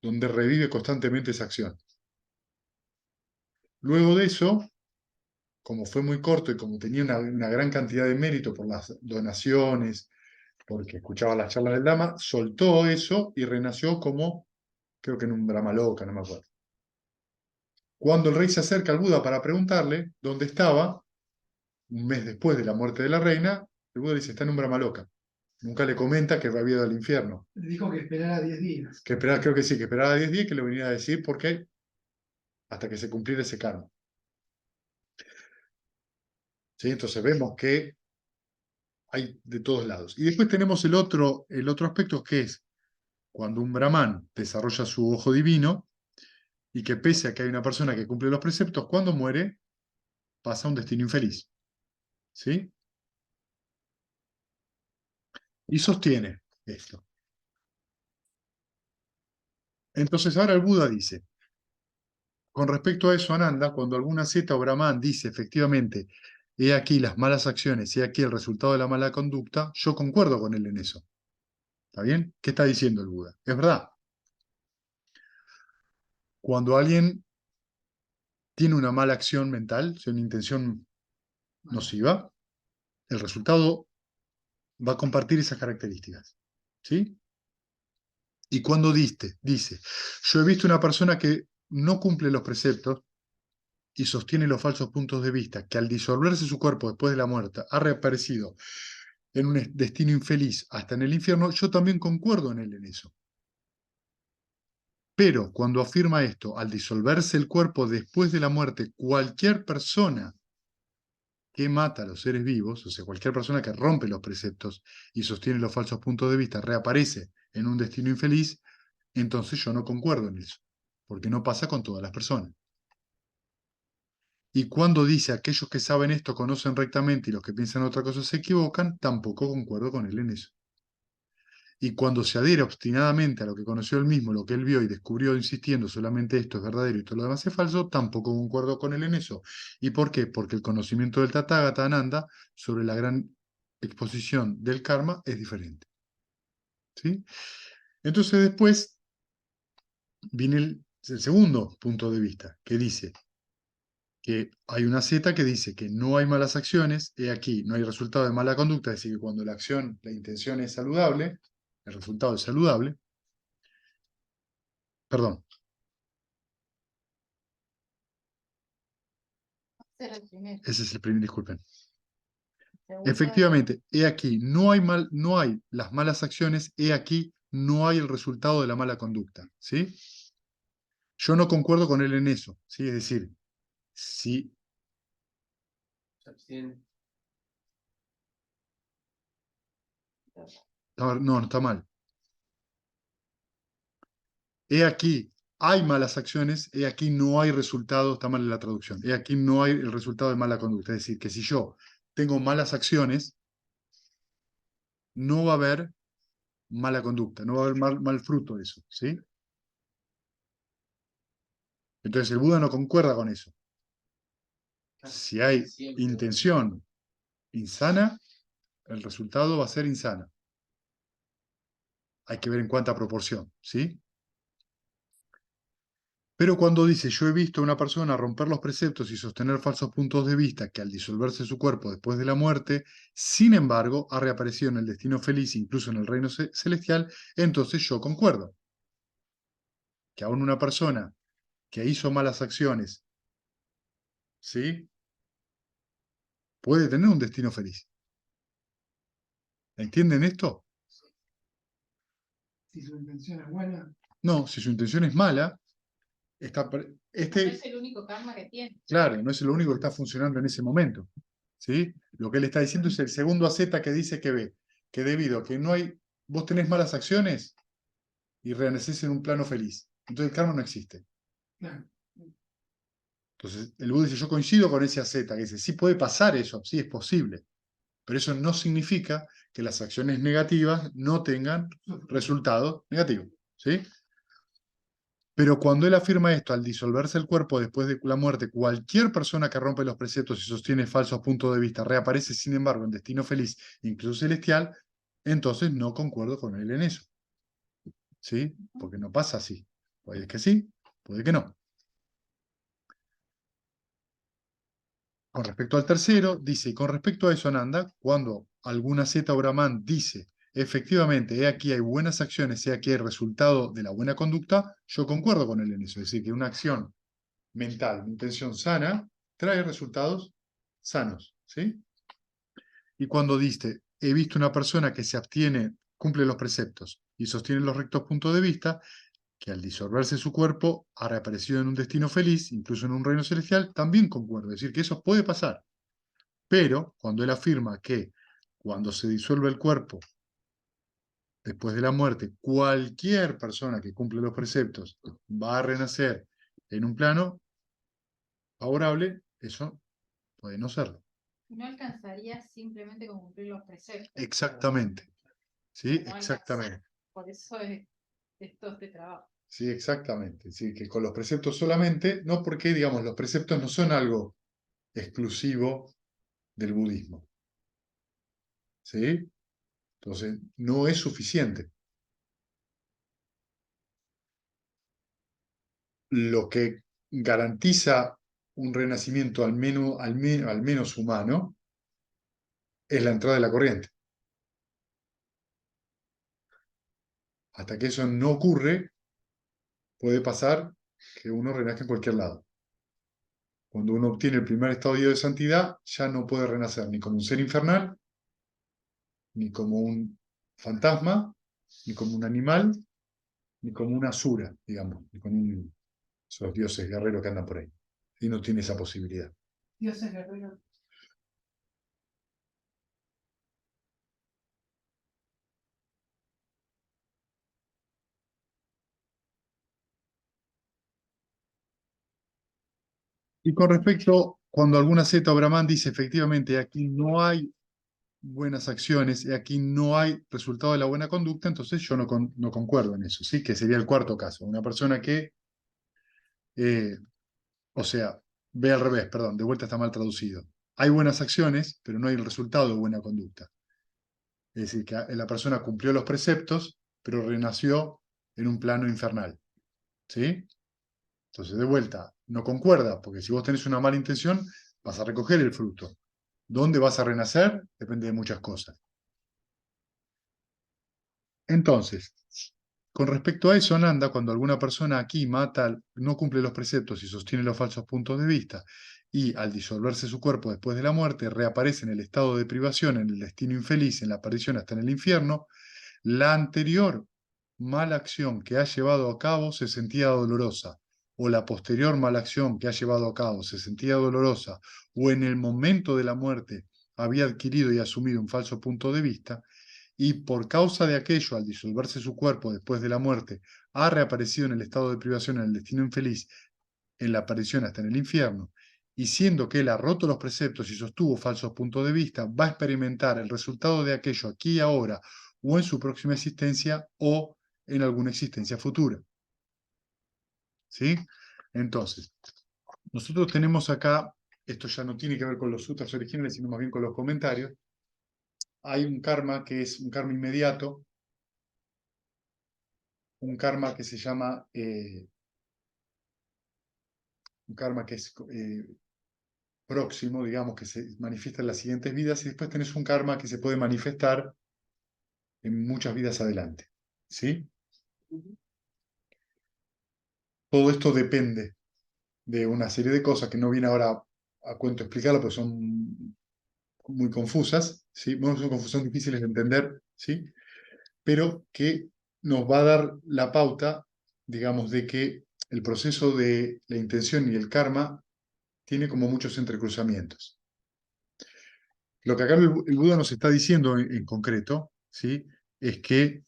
donde revive constantemente esa acción. Luego de eso, como fue muy corto y como tenía una gran cantidad de mérito por las donaciones, porque escuchaba las charlas del Dama, soltó eso y renació como, creo que en un Brahmaloka, no me acuerdo. Cuando el rey se acerca al Buda para preguntarle dónde estaba, un mes después de la muerte de la reina, el Buda dice, está en un Brahmaloka. Nunca le comenta que había ido al infierno. Le dijo que esperara 10 días. Que esperaba, creo que sí, que esperaba 10 días y que le venía a decir por qué, hasta que se cumpliera ese karma. ¿Sí? Entonces vemos que hay de todos lados. Y después tenemos el otro aspecto que es cuando un brahman desarrolla su ojo divino y que pese a que hay una persona que cumple los preceptos, cuando muere pasa a un destino infeliz. ¿Sí? Y sostiene esto. Entonces ahora el Buda dice, con respecto a eso, Ananda, cuando alguna zeta o brahman dice efectivamente, he aquí las malas acciones, he aquí el resultado de la mala conducta, yo concuerdo con él en eso. ¿Está bien? ¿Qué está diciendo el Buda? Es verdad. Cuando alguien tiene una mala acción mental, una intención nociva, el resultado va a compartir esas características. ¿Sí? Y cuando dice, yo he visto una persona que no cumple los preceptos y sostiene los falsos puntos de vista, que al disolverse su cuerpo después de la muerte ha reaparecido en un destino infeliz hasta en el infierno, yo también concuerdo en él en eso. Pero cuando afirma esto, al disolverse el cuerpo después de la muerte, cualquier persona que mata a los seres vivos, o sea, cualquier persona que rompe los preceptos y sostiene los falsos puntos de vista, reaparece en un destino infeliz, entonces yo no concuerdo en eso, porque no pasa con todas las personas. Y cuando dice aquellos que saben esto conocen rectamente y los que piensan otra cosa se equivocan, tampoco concuerdo con él en eso. Y cuando se adhiere obstinadamente a lo que conoció él mismo, lo que él vio y descubrió insistiendo solamente esto es verdadero y todo lo demás es falso, tampoco concuerdo con él en eso. ¿Y por qué? Porque el conocimiento del Tathagata Ananda sobre la gran exposición del karma es diferente. ¿Sí? Entonces después viene el segundo punto de vista, que dice que hay una zeta que dice que no hay malas acciones, y aquí no hay resultado de mala conducta, es decir, que cuando la acción, la intención es saludable, el resultado es saludable, perdón. Era el primero. Ese es el primer, disculpen. Segunda- Efectivamente, he aquí, no hay las malas acciones, he aquí, no hay el resultado de la mala conducta, ¿sí? Yo no concuerdo con él en eso, ¿sí? Es decir, si... Se abstiene. No, está mal. He aquí, hay malas acciones, he aquí, no hay resultado, está mal en la traducción, he aquí, no hay el resultado de mala conducta. Es decir, que si yo tengo malas acciones, no va a haber mala conducta, no va a haber mal fruto de eso, ¿sí? Entonces el Buda no concuerda con eso. Si hay Siempre. intención insana, el resultado va a ser insana. Hay que ver en cuánta proporción, ¿sí? Pero cuando dice, yo he visto a una persona romper los preceptos y sostener falsos puntos de vista que al disolverse su cuerpo después de la muerte, sin embargo, ha reaparecido en el destino feliz, incluso en el reino celestial, entonces yo concuerdo. Que aún una persona que hizo malas acciones, ¿sí? Puede tener un destino feliz. ¿Entienden esto? Si su intención es buena, No, si su intención es mala, No es el único karma que tiene. claro, no es lo único que está funcionando en ese momento, ¿sí? Lo que él está diciendo es el segundo AZ que dice que ve, que debido a que no hay, vos tenés malas acciones y renacés en un plano feliz. Entonces el karma no existe. claro, Entonces el Buda dice, yo coincido con ese AZ, que dice, sí puede pasar eso, sí es posible, pero eso no significa que las acciones negativas no tengan resultados negativos, ¿sí? Pero cuando él afirma esto, al disolverse el cuerpo después de la muerte, cualquier persona que rompe los preceptos y sostiene falsos puntos de vista reaparece, sin embargo, en destino feliz, incluso celestial, entonces no concuerdo con él en eso. ¿Sí? Porque no pasa así. Puede que sí, puede que no. Con respecto al tercero, dice, y con respecto a eso, Ananda, cuando alguna zeta o brahman dice, efectivamente, he aquí hay buenas acciones, he aquí hay resultado de la buena conducta, yo concuerdo con él en eso. Es decir, que una acción mental, una intención sana, trae resultados sanos, ¿sí? Y cuando diste, he visto una persona que se abstiene, cumple los preceptos y sostiene los rectos puntos de vista, que al disolverse su cuerpo ha reaparecido en un destino feliz, incluso en un reino celestial, también concuerdo. Es decir, que eso puede pasar. Pero cuando él afirma que cuando se disuelve el cuerpo, después de la muerte, cualquier persona que cumple los preceptos va a renacer en un plano favorable, eso puede no serlo. No alcanzaría simplemente con cumplir los preceptos. Exactamente. Sí, No alcanza. exactamente. Por eso es todo este trabajo. Sí, exactamente. Sí, que con los preceptos solamente, no porque, digamos, los preceptos no son algo exclusivo del budismo. ¿Sí? Entonces, no es suficiente. Lo que garantiza un renacimiento al menos humano es la entrada de la corriente. Hasta que eso no ocurre, puede pasar que uno renazca en cualquier lado. Cuando uno obtiene el primer estadio de santidad, ya no puede renacer ni como un ser infernal, ni como un fantasma, ni como un animal, ni como una asura, digamos, ni con esos dioses guerreros que andan por ahí. Y no tiene esa posibilidad. dioses guerreros. Y con respecto, cuando alguna zeta o brahman dice efectivamente aquí no hay buenas acciones, aquí no hay resultado de la buena conducta, entonces yo no concuerdo en eso, ¿sí? Que sería el cuarto caso. Una persona que, eh, o sea, ve al revés, perdón, de vuelta está mal traducido. Hay buenas acciones, pero no hay el resultado de buena conducta. Es decir, que la persona cumplió los preceptos, pero renació en un plano infernal. ¿Sí? Entonces, de vuelta, no concuerda, porque si vos tenés una mala intención, vas a recoger el fruto. ¿Dónde vas a renacer? Depende de muchas cosas. Entonces, Con respecto a eso, Nanda, cuando alguna persona aquí mata, no cumple los preceptos y sostiene los falsos puntos de vista, y al disolverse su cuerpo después de la muerte, reaparece en el estado de privación, en el destino infeliz, en la aparición hasta en el infierno, la anterior mala acción que ha llevado a cabo se sentía dolorosa, o la posterior mala acción que ha llevado a cabo se sentía dolorosa, o en el momento de la muerte había adquirido y asumido un falso punto de vista, y por causa de aquello, al disolverse su cuerpo después de la muerte, ha reaparecido en el estado de privación, en el destino infeliz, en la aparición hasta en el infierno, y siendo que él ha roto los preceptos y sostuvo falsos puntos de vista, va a experimentar el resultado de aquello aquí y ahora, o en su próxima existencia, o en alguna existencia futura. ¿Sí? Entonces, nosotros tenemos acá, esto ya no tiene que ver con los sutras originales, sino más bien con los comentarios, hay un karma que es un karma inmediato, un karma que se llama, un karma que es próximo, digamos, que se manifiesta en las siguientes vidas, y después tenés un karma que se puede manifestar en muchas vidas adelante. ¿Sí? Todo esto depende de una serie de cosas que no viene ahora a cuento explicarlo, porque son muy confusas, ¿sí? Bueno, son confusas difíciles de entender, ¿sí? Pero que nos va a dar la pauta, digamos, de que el proceso de la intención y el karma tiene como muchos entrecruzamientos. Lo que acá el Buda nos está diciendo en concreto, ¿sí? Es que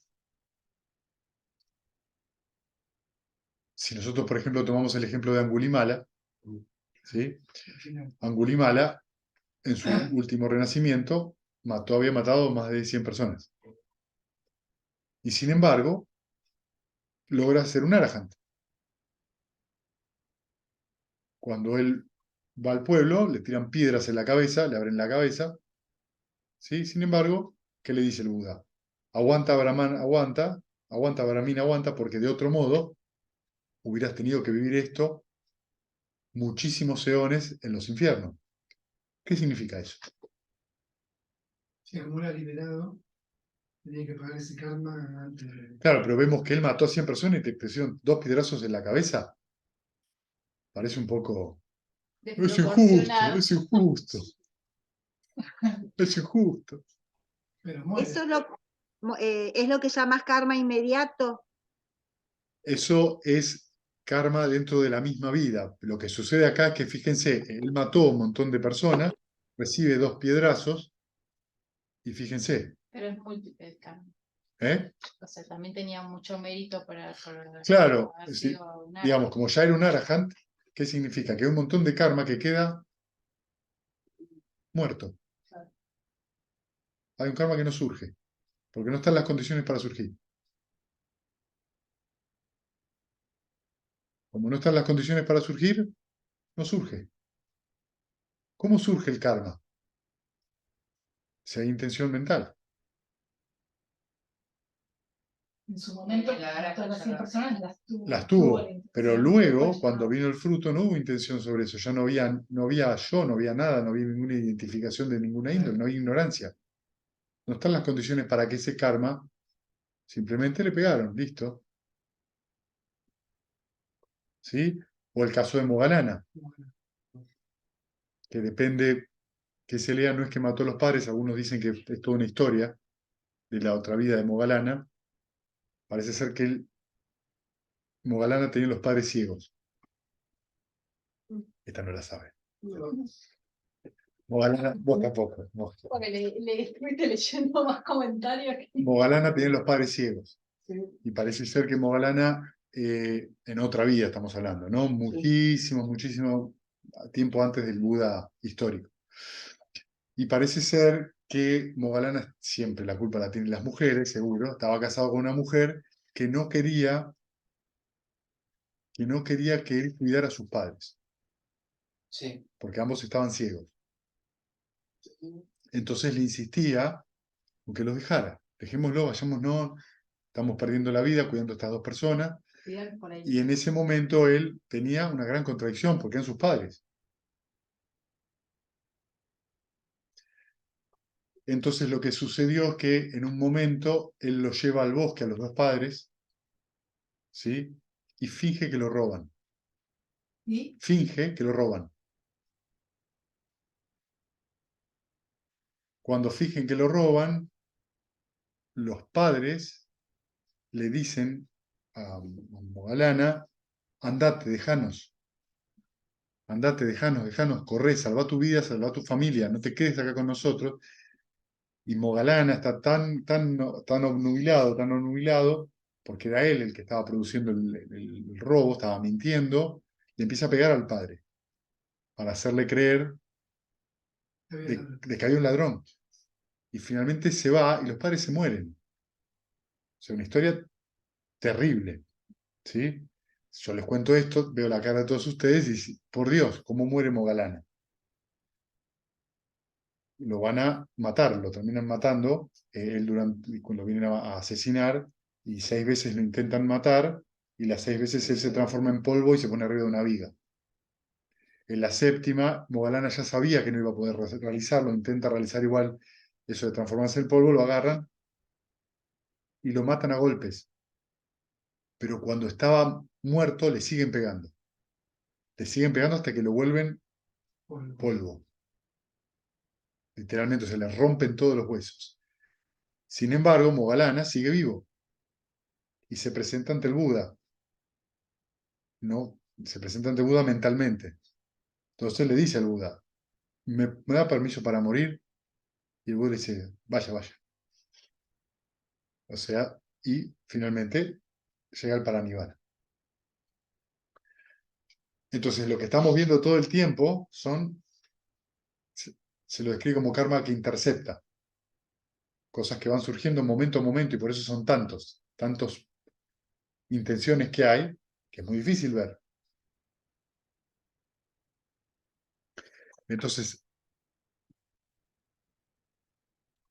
si nosotros, por ejemplo, tomamos el ejemplo de Angulimala, ¿sí? Angulimala, en su último renacimiento, había matado más de 100 personas. Y sin embargo, logra ser un arahant. Cuando él va al pueblo, le tiran piedras en la cabeza, le abren la cabeza, ¿sí? Sin embargo, ¿qué le dice el Buda? Aguanta, Brahman, aguanta, aguanta, Brahmin, aguanta, porque de otro modo hubieras tenido que vivir esto muchísimos eones en los infiernos. ¿Qué significa eso? Si como era liberado, tenía que pagar ese karma antes de... Claro, pero vemos que él mató a 100 personas y te pusieron 2 piedrazos en la cabeza. Parece un poco... Es injusto, Desproporcionado. es injusto, es injusto. Pero muere. Eso es lo que llamas karma inmediato. Eso es karma dentro de la misma vida. Lo que sucede acá es que, fíjense, él mató a un montón de personas, recibe 2 piedrazos, y fíjense, Pero es múltiple el karma. ¿eh? O sea, también tenía mucho mérito por Claro, haber es decir, sido un digamos, como ya era un arahant, ¿qué significa? Que hay un montón de karma que queda muerto. Hay un karma que no surge, porque no están las condiciones para surgir. Como no están las condiciones para surgir, no surge. ¿Cómo surge el karma? Si hay intención mental. En su momento, todas las 100 personas Las tuvo tuvo, la intención, pero luego, después cuando no. vino el fruto, no hubo intención sobre eso. Ya no había yo, no había nada, no había ninguna identificación de ninguna índole, no había ignorancia. No están las condiciones para que ese karma, simplemente le pegaron, listo. ¿Sí? O el caso de Mogalana, que depende que se lea, no es que mató a los padres, algunos dicen que es toda una historia de la otra vida de Mogalana. Parece ser que Mogalana tenía los padres ciegos. Esta no la sabe. Mogalana, vos tampoco. Porque estuviste leyendo más comentarios que... Mogalana tenía los padres ciegos. Y parece ser que Mogalana, en otra vida estamos hablando, ¿no? Muchísimo, muchísimo tiempo antes del Buda histórico. Y parece ser que Mogalana, siempre la culpa la tienen las mujeres, seguro, estaba casado con una mujer que no quería que él cuidara a sus padres, Sí. porque ambos estaban ciegos. Entonces le insistía con que los dejara. Dejémoslo, vayámonos, estamos perdiendo la vida cuidando a estas 2 personas. Cuidar por ahí. Y en ese momento él tenía una gran contradicción, porque eran sus padres. Entonces lo que sucedió es que en un momento él los lleva al bosque a los 2 padres, ¿sí? Y finge que lo roban. Y Finge que lo roban. Cuando fingen que lo roban, los padres le dicen a Mogalana, andate, dejanos, corre, salva tu vida, salva tu familia, no te quedes acá con nosotros. Y Mogalana está tan obnubilado, porque era él el que estaba produciendo el robo, estaba mintiendo, le empieza a pegar al padre para hacerle creer de que había un ladrón. Y finalmente se va y los padres se mueren. O sea, una historia terrible, ¿sí? Yo les cuento esto, veo la cara de todos ustedes y digo, por Dios, ¿cómo muere Mogalana? Lo van a matar, lo terminan matando, él cuando vienen a asesinar, y 6 veces lo intentan matar, y las 6 veces él se transforma en polvo y se pone arriba de una viga. En la séptima, Mogalana ya sabía que no iba a poder realizarlo, intenta realizar igual eso de transformarse en polvo, lo agarran y lo matan a golpes. Pero cuando estaba muerto, le siguen pegando. Le siguen pegando hasta que lo vuelven polvo. Literalmente se le rompen todos los huesos. Sin embargo, Mogalana sigue vivo y se presenta ante el Buda. No, se presenta ante Buda mentalmente. Entonces le dice al Buda, ¿me da permiso para morir? Y el Buda le dice, vaya, vaya. O sea, y finalmente llega al Paranibbana. Entonces, lo que estamos viendo todo el tiempo se lo describe como karma que intercepta. Cosas que van surgiendo momento a momento y por eso son tantas intenciones que hay, que es muy difícil ver. Entonces,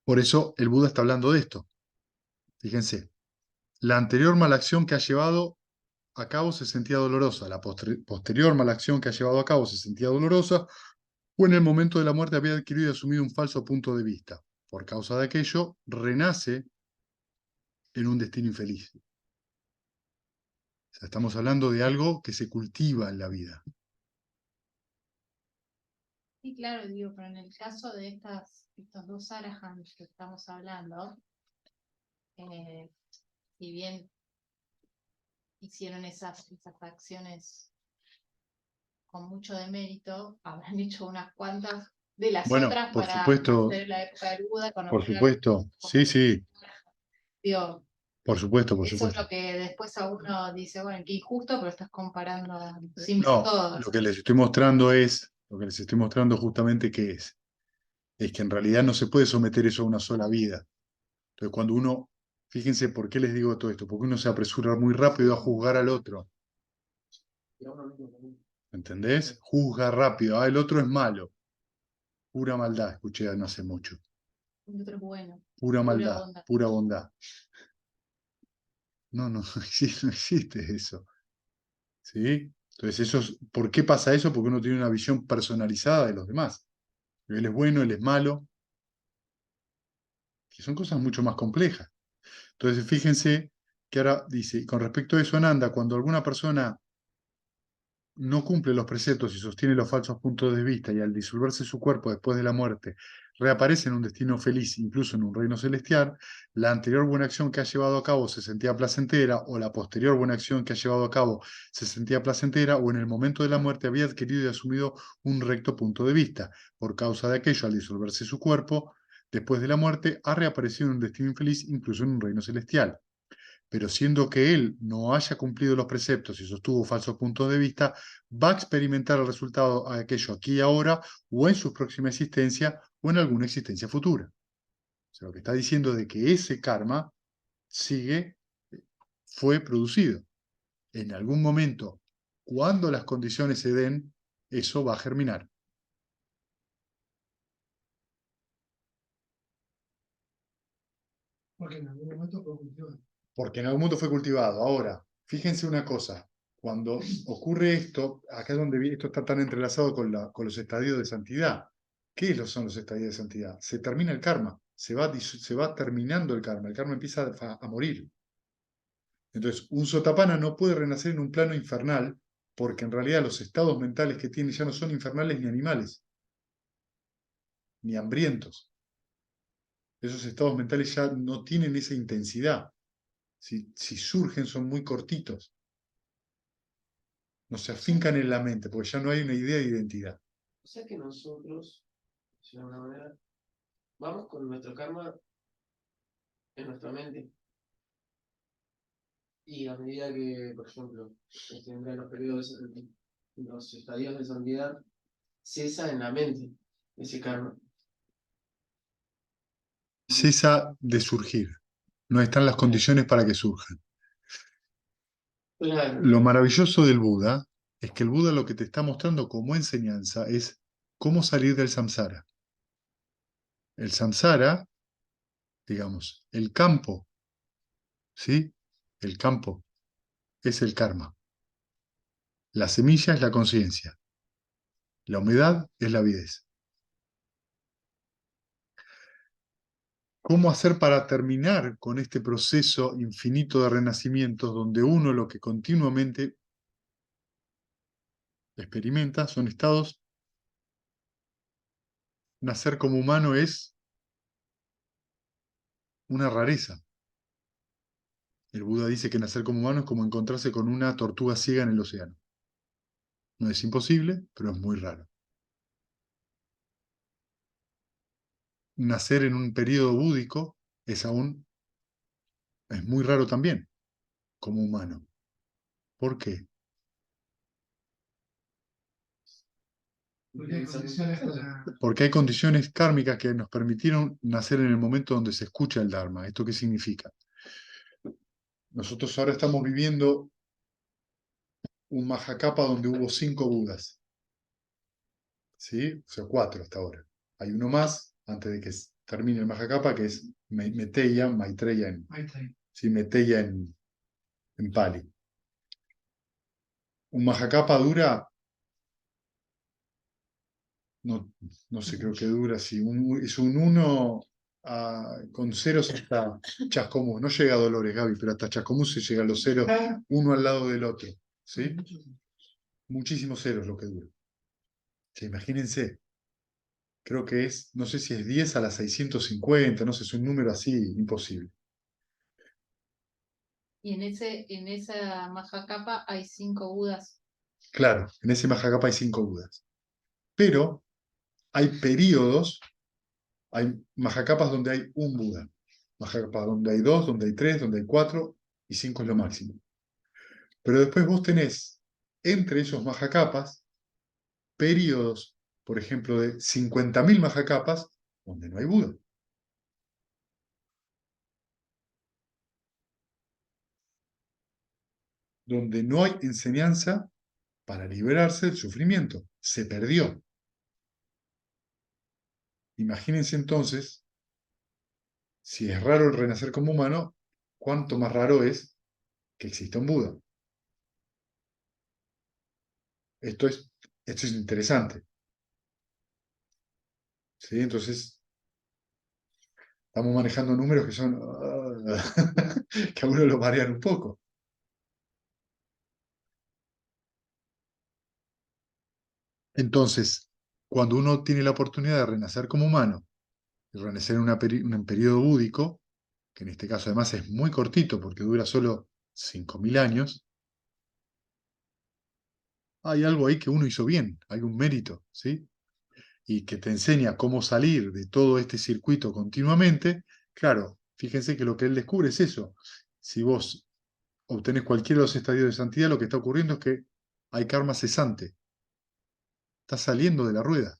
por eso el Buda está hablando de esto. Fíjense, la anterior mala acción que ha llevado a cabo se sentía dolorosa, la posterior mala acción que ha llevado a cabo se sentía dolorosa, o en el momento de la muerte había adquirido y asumido un falso punto de vista. Por causa de aquello, renace en un destino infeliz. O sea, estamos hablando de algo que se cultiva en la vida. Sí, claro, digo, pero en el caso de estos dos arahants que estamos hablando, si bien hicieron esas acciones con mucho de mérito, habrán hecho unas cuantas de las Bueno, otras por para supuesto, hacer la época del Buda, por conocer a los supuesto, sí, sí, digo, por supuesto, por eso es supuesto. lo que después a uno dice, bueno, qué injusto, pero estás comparando sin ver No, todos. lo que les estoy mostrando justamente qué es que en realidad no se puede someter eso a una sola vida. Entonces, cuando uno, fíjense por qué les digo todo esto, porque uno se apresura muy rápido a juzgar al otro. ¿Entendés? Juzga rápido, el otro es malo. Pura maldad, escuché no hace mucho. El otro es bueno, Pura pura maldad, bondad. pura bondad. No, no, no existe eso. ¿Sí? Entonces, ¿por qué pasa eso? Porque uno tiene una visión personalizada de los demás. Él es bueno, él es malo, que son cosas mucho más complejas. Entonces, fíjense que ahora dice, con respecto a eso, Ananda, cuando alguna persona no cumple los preceptos y sostiene los falsos puntos de vista y al disolverse su cuerpo después de la muerte reaparece en un destino feliz, incluso en un reino celestial, la anterior buena acción que ha llevado a cabo se sentía placentera o la posterior buena acción que ha llevado a cabo se sentía placentera o en el momento de la muerte había adquirido y asumido un recto punto de vista. Por causa de aquello, al disolverse su cuerpo, después de la muerte, ha reaparecido en un destino infeliz, incluso en un reino celestial. Pero siendo que él no haya cumplido los preceptos y sostuvo falsos puntos de vista, va a experimentar el resultado de aquello aquí y ahora, o en su próxima existencia, o en alguna existencia futura. O sea, lo que está diciendo de que ese karma fue producido. En algún momento, cuando las condiciones se den, eso va a germinar. porque en algún momento fue cultivado. Porque en algún momento fue cultivado. Ahora, fíjense una cosa, cuando ocurre esto, acá es donde esto está tan entrelazado con los estadios de santidad. ¿Qué son los estadios de santidad? Se termina el karma, se va terminando el karma empieza a morir. Entonces, un Sotapana no puede renacer en un plano infernal, porque en realidad los estados mentales que tiene ya no son infernales ni animales, ni hambrientos. Esos estados mentales ya no tienen esa intensidad. Si surgen, son muy cortitos. No se afincan en la mente, porque ya no hay una idea de identidad. O sea que nosotros, de alguna manera, vamos con nuestro karma en nuestra mente. Y a medida que, por ejemplo, tendrán los periodos, los estadios de santidad, cesa en la mente ese karma. Cesa de surgir. No están las condiciones para que surjan. Claro. Lo maravilloso del Buda es que el Buda lo que te está mostrando como enseñanza es cómo salir del samsara. El samsara, digamos, el campo, ¿sí? El campo es el karma. La semilla es la conciencia. La humedad es la avidez. ¿Cómo hacer para terminar con este proceso infinito de renacimientos donde uno lo que continuamente experimenta son estados? Nacer como humano es una rareza. El Buda dice que nacer como humano es como encontrarse con una tortuga ciega en el océano. No es imposible, pero es muy raro. Nacer en un periodo búdico es muy raro también, como humano. ¿Por qué? Porque hay condiciones para. Porque hay condiciones kármicas que nos permitieron nacer en el momento donde se escucha el Dharma. ¿Esto qué significa? Nosotros ahora estamos viviendo un Mahakapa donde hubo 5 Budas. ¿Sí? O sea, 4 hasta ahora. Hay uno más, antes de que termine el Mahakapa, que es Maitreya sí, Meteya en Pali. Un Mahakapa dura, no sé, creo que dura, sí, es un 1 con ceros hasta Chascomús. No llega a Dolores, Gaby, pero hasta Chascomús se llega a los ceros, uno al lado del otro. ¿Sí? Muchísimos ceros lo que dura. Sí, imagínense, creo que es, no sé si es 10 a la 650, no sé, es un número así imposible. Y en esa Mahakapa hay 5 Budas. Claro, en ese Mahakapa hay 5 Budas. Pero hay periodos, hay Mahakapas donde hay un Buda. Mahakapas donde hay 2, donde hay 3, donde hay 4 y 5 es lo máximo. Pero después vos tenés entre esos Mahakapas periodos, por ejemplo, de 50.000 Mahakapas donde no hay Buda. Donde no hay enseñanza para liberarse del sufrimiento. Se perdió. Imagínense entonces, si es raro el renacer como humano, cuánto más raro es que exista un Buda. Esto es interesante. ¿Sí? Entonces, estamos manejando números que son que a uno lo marean un poco. Entonces, cuando uno tiene la oportunidad de renacer como humano, y renacer en un periodo búdico, que en este caso además es muy cortito porque dura solo 5.000 años, hay algo ahí que uno hizo bien, hay un mérito, ¿sí? Y que te enseña cómo salir de todo este circuito continuamente. Claro, fíjense que lo que él descubre es eso. Si vos obtenés cualquiera de los estadios de santidad, lo que está ocurriendo es que hay karma cesante. Está saliendo de la rueda.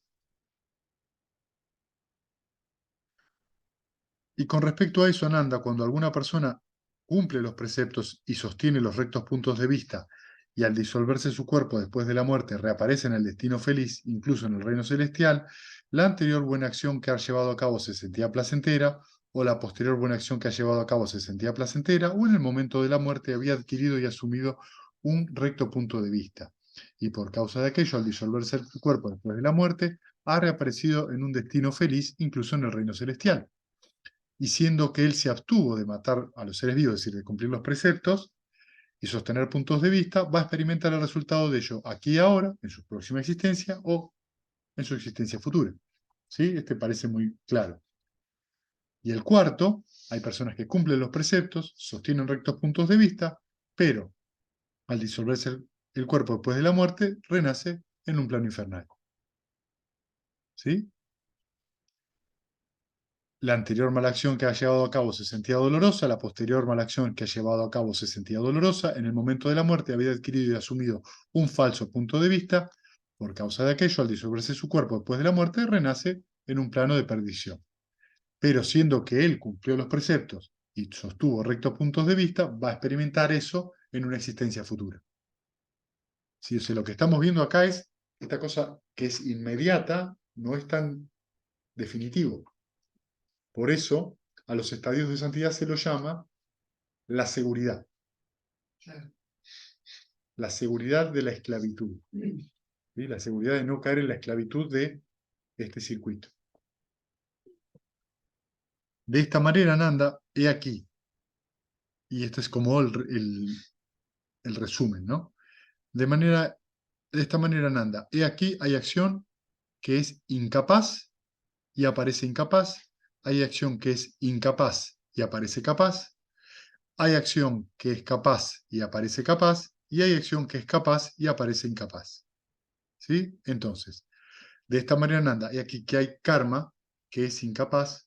Y con respecto a eso, Ananda, cuando alguna persona cumple los preceptos y sostiene los rectos puntos de vista, y al disolverse su cuerpo después de la muerte reaparece en el destino feliz, incluso en el reino celestial, la anterior buena acción que ha llevado a cabo se sentía placentera, o la posterior buena acción que ha llevado a cabo se sentía placentera, o en el momento de la muerte había adquirido y asumido un recto punto de vista. Y por causa de aquello, al disolverse el cuerpo después de la muerte, ha reaparecido en un destino feliz, incluso en el reino celestial. Y siendo que él se abstuvo de matar a los seres vivos, es decir, de cumplir los preceptos, y sostener puntos de vista, va a experimentar el resultado de ello aquí y ahora, en su próxima existencia o en su existencia futura. ¿Sí? Este parece muy claro. Y el cuarto, hay personas que cumplen los preceptos, sostienen rectos puntos de vista, pero al disolverse el cuerpo después de la muerte, renace en un plano infernal. ¿Sí? La anterior mala acción que ha llevado a cabo se sentía dolorosa, la posterior mala acción que ha llevado a cabo se sentía dolorosa, en el momento de la muerte había adquirido y asumido un falso punto de vista, por causa de aquello, al disolverse su cuerpo después de la muerte, renace en un plano de perdición. Pero siendo que él cumplió los preceptos y sostuvo rectos puntos de vista, va a experimentar eso en una existencia futura. Si lo que estamos viendo acá es esta cosa que es inmediata, no es tan definitivo. Por eso, a los estadios de santidad se los llama la seguridad. Claro. La seguridad de la esclavitud. ¿Sí? La seguridad de no caer en la esclavitud de este circuito. De esta manera, Nanda, he aquí. Y este es como el resumen, ¿no? De esta manera, Nanda, he aquí hay acción que es incapaz y aparece incapaz. Hay acción que es incapaz y aparece capaz. Hay acción que es capaz y aparece capaz, y hay acción que es capaz y aparece incapaz. ¿Sí? Entonces, de esta manera anda, y aquí que hay karma que es incapaz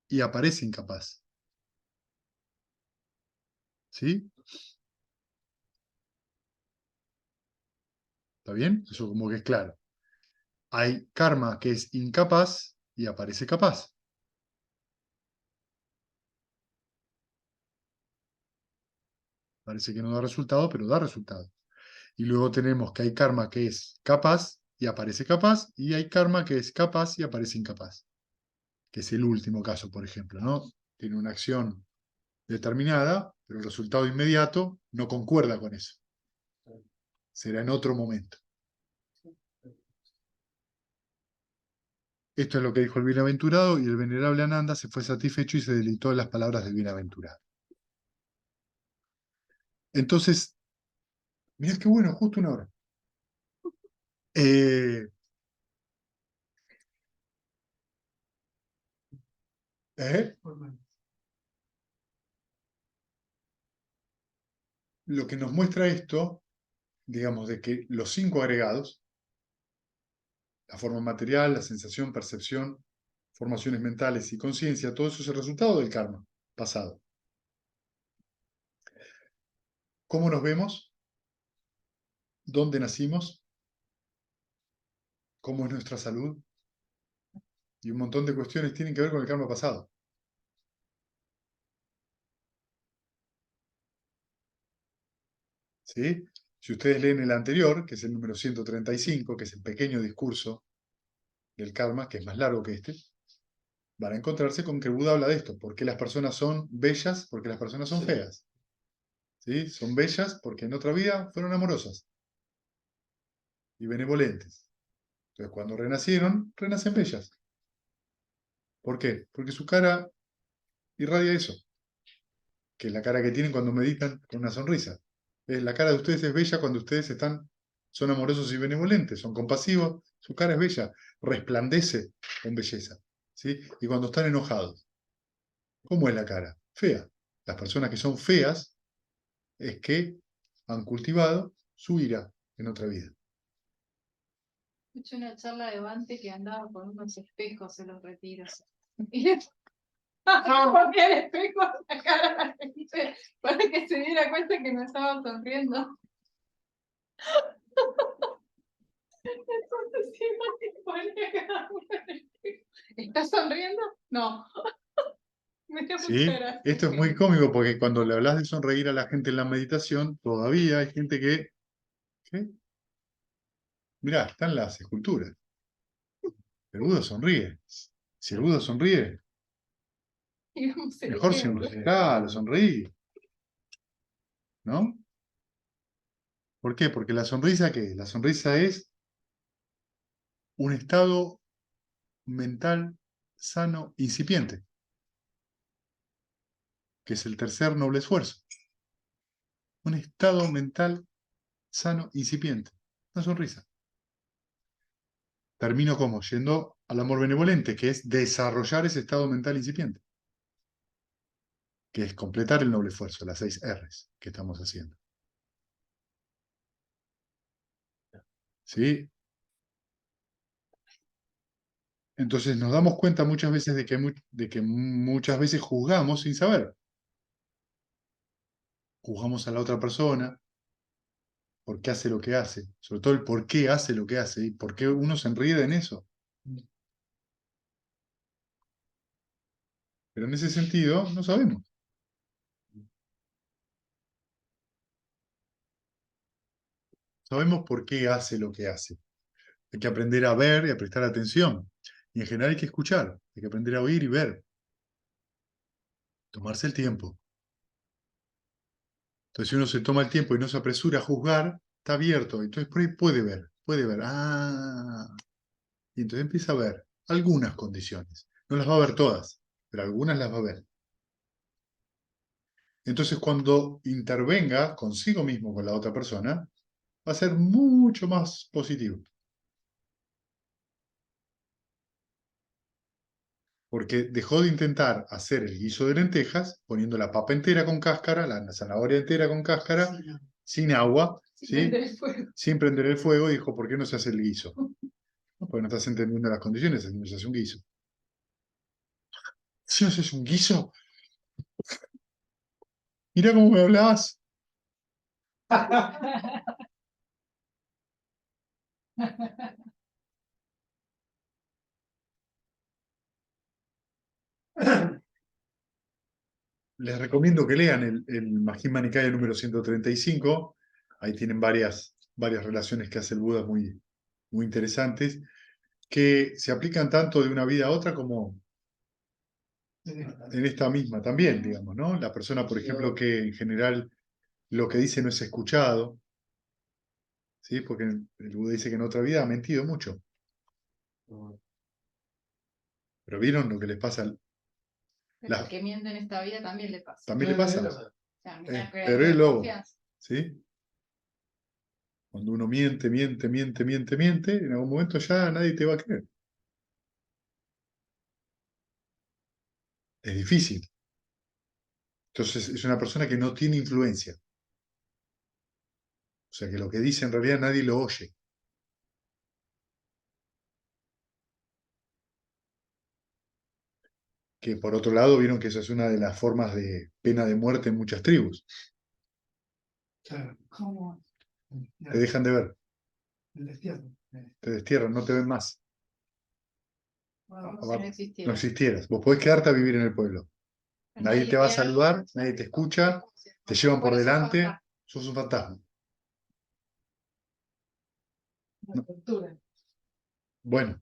y aparece incapaz. ¿Sí? ¿Está bien? Eso como que es claro. Hay karma que es incapaz y aparece capaz. Parece que no da resultado, pero da resultado. Y luego tenemos que hay karma que es capaz y aparece capaz, y hay karma que es capaz y aparece incapaz. Que es el último caso, por ejemplo, ¿no? Tiene una acción determinada, pero el resultado inmediato no concuerda con eso. Será en otro momento. Esto es lo que dijo el bienaventurado, y el venerable Ananda se fue satisfecho y se deleitó en las palabras del bienaventurado. Entonces, mirá qué bueno, justo una hora. Eh, ¿eh? Formal. Lo que nos muestra esto, digamos, de que los 5 agregados, la forma material, la sensación, percepción, formaciones mentales y conciencia, todo eso es el resultado del karma pasado. ¿Cómo nos vemos? ¿Dónde nacimos? ¿Cómo es nuestra salud? Y un montón de cuestiones tienen que ver con el karma pasado. ¿Sí? Si ustedes leen el anterior, que es el número 135, que es el pequeño discurso del karma, que es más largo que este, van a encontrarse con que Buda habla de esto. ¿Por qué las personas son bellas? Porque las personas son feas. ¿Sí? Son bellas porque en otra vida fueron amorosas y benevolentes. Entonces, cuando renacieron, renacen bellas. ¿Por qué? Porque su cara irradia eso, que es la cara que tienen cuando meditan con una sonrisa. La cara de ustedes es bella cuando ustedes son amorosos y benevolentes, son compasivos, su cara es bella, resplandece con belleza. ¿Sí? Y cuando están enojados, ¿cómo es la cara? Fea. Las personas que son feas es que han cultivado su ira en otra vida. Escuché una charla de Bante que andaba con unos espejos en los retiros. Y le ponía el espejo a la cara a la gente para que se diera cuenta que no estaba sonriendo. Entonces iba y ponía cada uno el espejo. ¿Estás sonriendo? No. Me dio ¿Sí? mucha gracia. Esto es muy cómico porque cuando le hablas de sonreír a la gente en la meditación, todavía hay gente que... ¿qué? Mirá, están las esculturas. El Buda sonríe. Si el Buda sonríe, Digamos el mejor ejemplo. lo sonríe. ¿No? ¿Por qué? Porque la sonrisa, ¿qué es? La sonrisa es un estado mental sano, incipiente, que es el tercer noble esfuerzo. Un estado mental sano, incipiente. Una sonrisa. Termino como yendo al amor benevolente, que es desarrollar ese estado mental incipiente, que es completar el noble esfuerzo, las 6 R's que estamos haciendo. ¿Sí? Entonces nos damos cuenta muchas veces de que muchas veces juzgamos sin saber. Juzgamos a la otra persona por qué hace lo que hace, sobre todo el por qué hace lo que hace y por qué uno se enrieda en eso. Pero en ese sentido no sabemos. Sabemos por qué hace lo que hace. Hay que aprender a ver y a prestar atención. Y en general hay que escuchar, hay que aprender a oír y ver. Tomarse el tiempo. Entonces, si uno se toma el tiempo y no se apresura a juzgar, está abierto. Entonces, por ahí puede ver, puede ver. Ah, y entonces empieza a ver algunas condiciones. No las va a ver todas, pero algunas las va a ver. Entonces, cuando intervenga consigo mismo con la otra persona, va a ser mucho más positivo. Porque dejó de intentar hacer el guiso de lentejas, poniendo la papa entera con cáscara, la zanahoria entera con cáscara, Sí, no. sin agua, Sin ¿sí? prender el fuego. Sin prender el fuego, y dijo, ¿por qué no se hace el guiso? No, porque no estás entendiendo las condiciones, no se hace un guiso. Si no se hace un guiso, mira cómo me hablas. Les recomiendo que lean el Majjhima Nikaya número 135. Ahí tienen varias relaciones que hace el Buda muy, muy interesantes, que se aplican tanto de una vida a otra como en esta misma también, digamos, ¿no? La persona, por ejemplo, que en general lo que dice no es escuchado, ¿sí? Porque el Buda dice que en otra vida ha mentido mucho. Pero ¿vieron lo que les pasa? Pero el que miente en esta vida también le pasa. También le pasa. O sea, mirá que Pero el de lobo, confianza. ¿sí? Cuando uno miente, en algún momento ya nadie te va a creer. Es difícil. Entonces es una persona que no tiene influencia. O sea que lo que dice en realidad nadie lo oye. Que por otro lado vieron que esa es una de las formas de pena de muerte en muchas tribus. Claro. ¿Cómo? Te dejan de ver, El destierro. te destierran, no te ven más. Como si no No existiera. existieras. Vos podés quedarte a vivir en el pueblo. Pero Nadie te va a ve saludar, algo, nadie te escucha, te como llevan si por fueras un delante, fantasma. sos un fantasma. Una tortura. Bueno,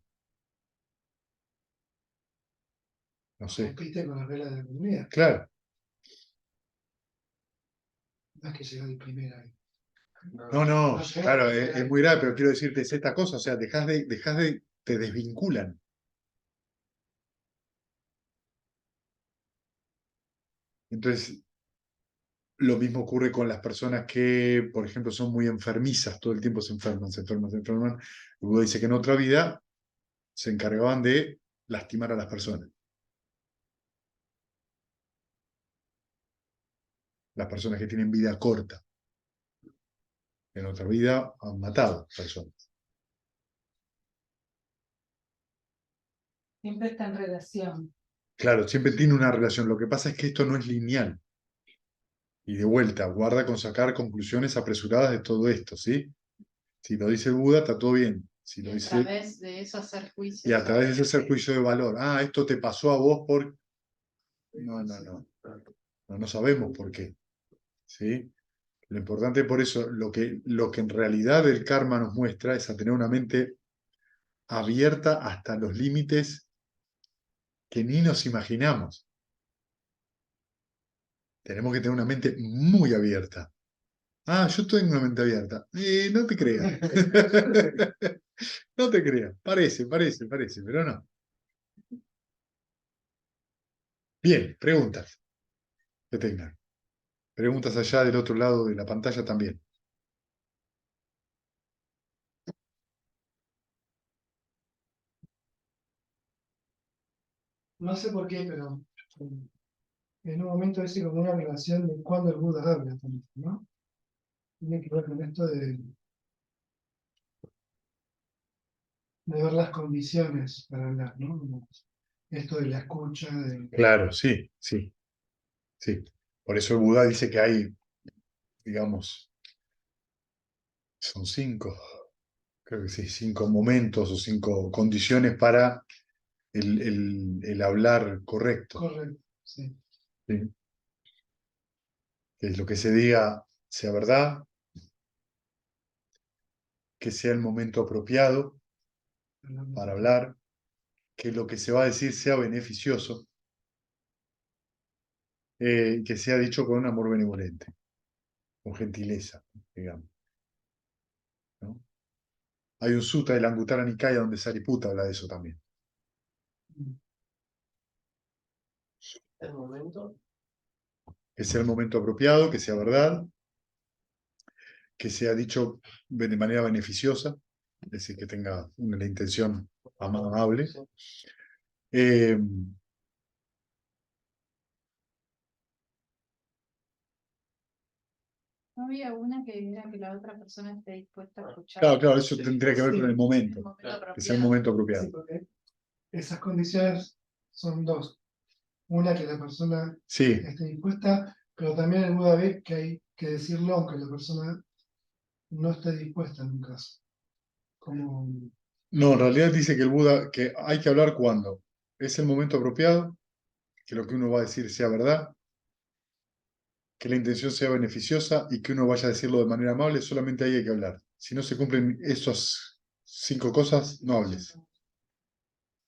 no sé. Rompiste con las reglas de la comunidad. Claro, No es que llegó de primera vez. no, No sé, claro, no sé. es muy grave, pero quiero decirte, es esta cosa, o sea, te desvinculan. Entonces, lo mismo ocurre con las personas que, por ejemplo, son muy enfermizas, todo el tiempo se enferman, se enferman, se enferman. Luego dice que en otra vida se encargaban de lastimar a las personas. Las personas que tienen vida corta. En otra vida han matado personas. Siempre está en relación. Claro, siempre tiene una relación. Lo que pasa es que esto no es lineal. Y de vuelta, guarda con sacar conclusiones apresuradas de todo esto, ¿sí? Si lo dice el Buda, está todo bien. Si Y lo a dice, través de eso hacer juicios. y a través de ese hacer juicio de valor. Ah, esto te pasó a vos por... No, no, no. No, no sabemos por qué. ¿Sí? Lo importante por eso, lo que en realidad el karma nos muestra es a tener una mente abierta hasta los límites que ni nos imaginamos. Tenemos que tener una mente muy abierta. Ah, yo tengo una mente abierta. No te creas. No te creas. Parece, pero no. Bien, preguntas que tengan. Preguntas allá del otro lado de la pantalla también. No sé por qué, pero en un momento dice como una relación de cuando el Buda habla también, ¿no? Tiene que ver con esto de ver las condiciones para hablar, ¿no? Como esto de la escucha, de... Claro, sí, sí, sí. Por eso el Buda dice que hay, digamos, son 5, creo que sí, 5 momentos o 5 condiciones para el hablar correcto. Correcto, sí. ¿Sí? Que lo que se diga sea verdad, que sea el momento apropiado para hablar, que lo que se va a decir sea beneficioso, que sea dicho con un amor benevolente, con gentileza, digamos, ¿no? Hay un sutta de la Anguttara Nikaya donde Sariputta habla de eso también. El momento. Que sea el momento apropiado, que sea verdad, que sea dicho de manera beneficiosa, es decir, que tenga una intención amable. Sí. Eh, No había una que era que la otra persona esté dispuesta a escuchar. claro, eso tendría que ver Sí. con el En el momento, momento que sea el apropiado. momento Sí, apropiado. porque esas condiciones son dos. Una, que la persona Sí, esté dispuesta, pero también el Buda ve que hay que decirlo aunque la persona no esté dispuesta en un caso. Como, no, en realidad dice que el Buda, que hay que hablar cuando es el momento apropiado, que lo que uno va a decir sea verdad, que la intención sea beneficiosa y que uno vaya a decirlo de manera amable, solamente ahí hay que hablar. Si no se cumplen esas 5 cosas, no hables.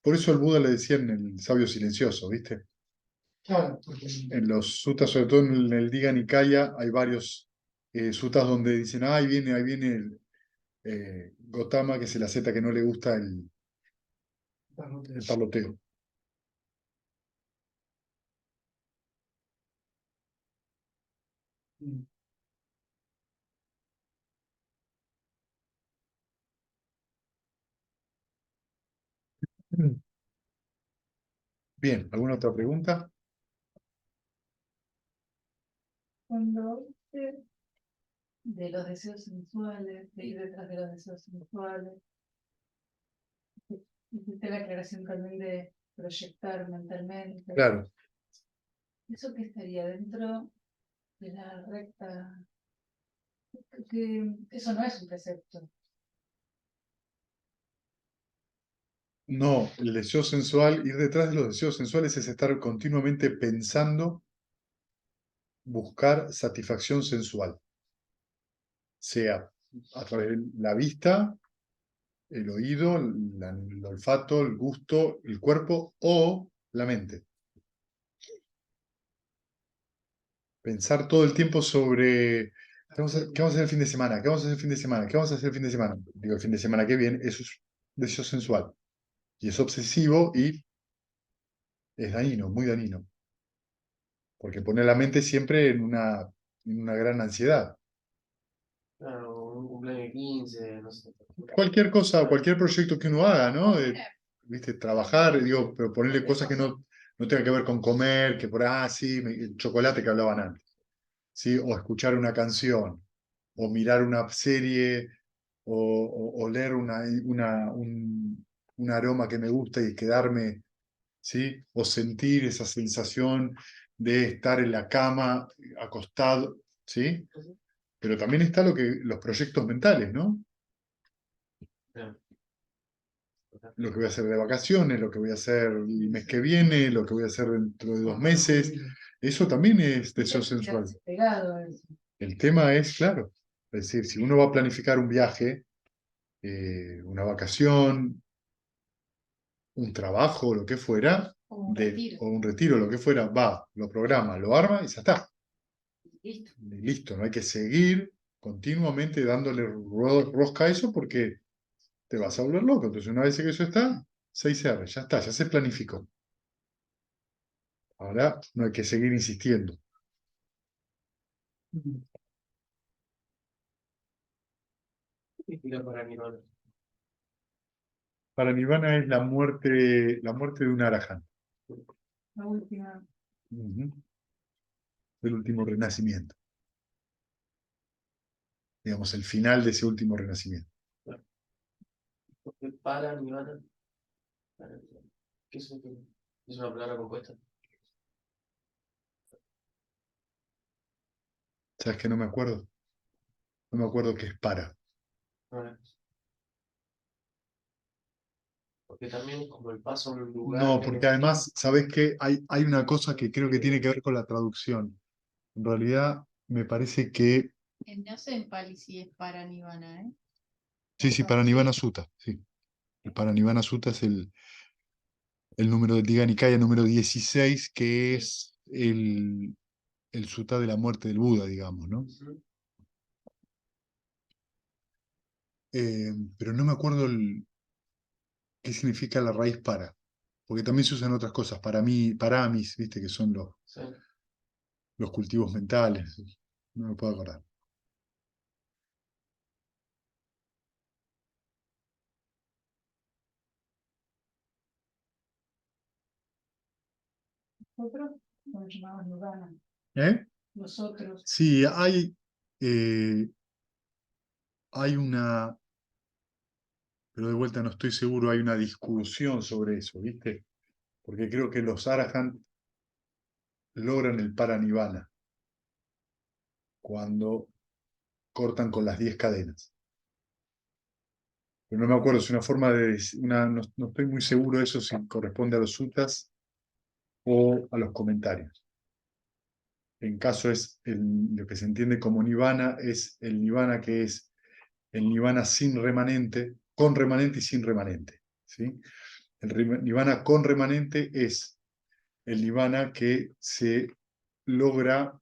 Por eso el Buda le decía en el sabio silencioso, ¿viste? claro, porque En los suttas, sobre todo en el Digha Nikaya, hay varios suttas donde dicen, ah, ahí viene el, Gotama, que es el asceta que no le gusta el parloteo. mm, Bien, ¿alguna otra pregunta? Cuando dice de los deseos sensuales, de ir detrás de los deseos sensuales, hiciste la aclaración también de proyectar mentalmente. Claro. ¿Eso que estaría dentro de la recta? Que eso no es un precepto. No, el deseo sensual, ir detrás de los deseos sensuales es estar continuamente pensando, buscar satisfacción sensual, sea a través de la vista, el oído, el olfato, el gusto, el cuerpo o la mente. Pensar todo el tiempo sobre qué vamos a hacer el fin de semana, qué vamos a hacer el fin de semana, qué vamos a hacer el fin de semana. Digo, el fin de semana que viene, eso es deseo sensual. Y es obsesivo y es dañino, muy dañino. Porque pone a la mente siempre en una gran ansiedad. Claro, un cumpleaños de 15, no sé. Cualquier cosa, cualquier proyecto que uno haga, ¿no? ¿Viste? Trabajar, digo, pero ponerle cosas que no tengan que ver con comer, que por, sí, el chocolate que hablaban antes, ¿sí? O escuchar una canción, o mirar una serie, o leer un aroma que me gusta y quedarme, ¿sí? O sentir esa sensación de estar en la cama, acostado, ¿sí? Pero también está los proyectos mentales, ¿no? Claro. Lo que voy a hacer de vacaciones, lo que voy a hacer el mes que viene, lo que voy a hacer dentro de 2 meses. Eso también es deseo sensual. Pegado a eso. El tema es, claro, es decir, si uno va a planificar un viaje, una vacación, un trabajo, lo que fuera, O o un retiro, lo que fuera, va, lo programa, lo arma y ya está. listo. Y listo, no hay que seguir continuamente dándole rosca a eso porque te vas a volver loco. Entonces, una vez que eso está, 6R, ya está, ya se planificó. Ahora no hay que seguir insistiendo. ¿Qué significa para Nirvana? Para Nirvana es la muerte de un arahant. La última. Ujú. El último renacimiento. Digamos, el final de ese último renacimiento. Porque para Nirvana. ¿Qué es eso? ¿Es una palabra compuesta? ¿Sabes qué? No me acuerdo. No me acuerdo qué es para. Ah, porque también es como el paso a un lugar No, que porque además, ¿sabes qué? Hay una cosa que creo que tiene que ver con la traducción. En realidad, me parece que... No sé en Pali si es para Nirvana, ¿eh? Sí, sí, para Nirvana Sutta, sí. El para Nirvana Sutta es el número del Digha Nikaya, el número 16, que es el sutta de la muerte del Buda, digamos, ¿no? Ujú. Pero no me acuerdo qué significa la raíz para, porque también se usan otras cosas, para mí, paramis, viste, que son Sí. los cultivos mentales, no me puedo acordar. Nosotros nos llamamos Nirvana. ¿Eh? Nosotros. Sí, hay una, pero de vuelta no estoy seguro, hay una discusión sobre eso, ¿viste? Porque creo que los arahant logran el paranirvana cuando cortan con las 10 cadenas. Pero no me acuerdo, es una forma de... no estoy muy seguro de eso si corresponde a los suttas o a los comentarios. En caso es lo que se entiende como nirvana, es el nirvana que es el nirvana sin remanente, con remanente y sin remanente. ¿Sí? Nirvana con remanente es el nirvana que logra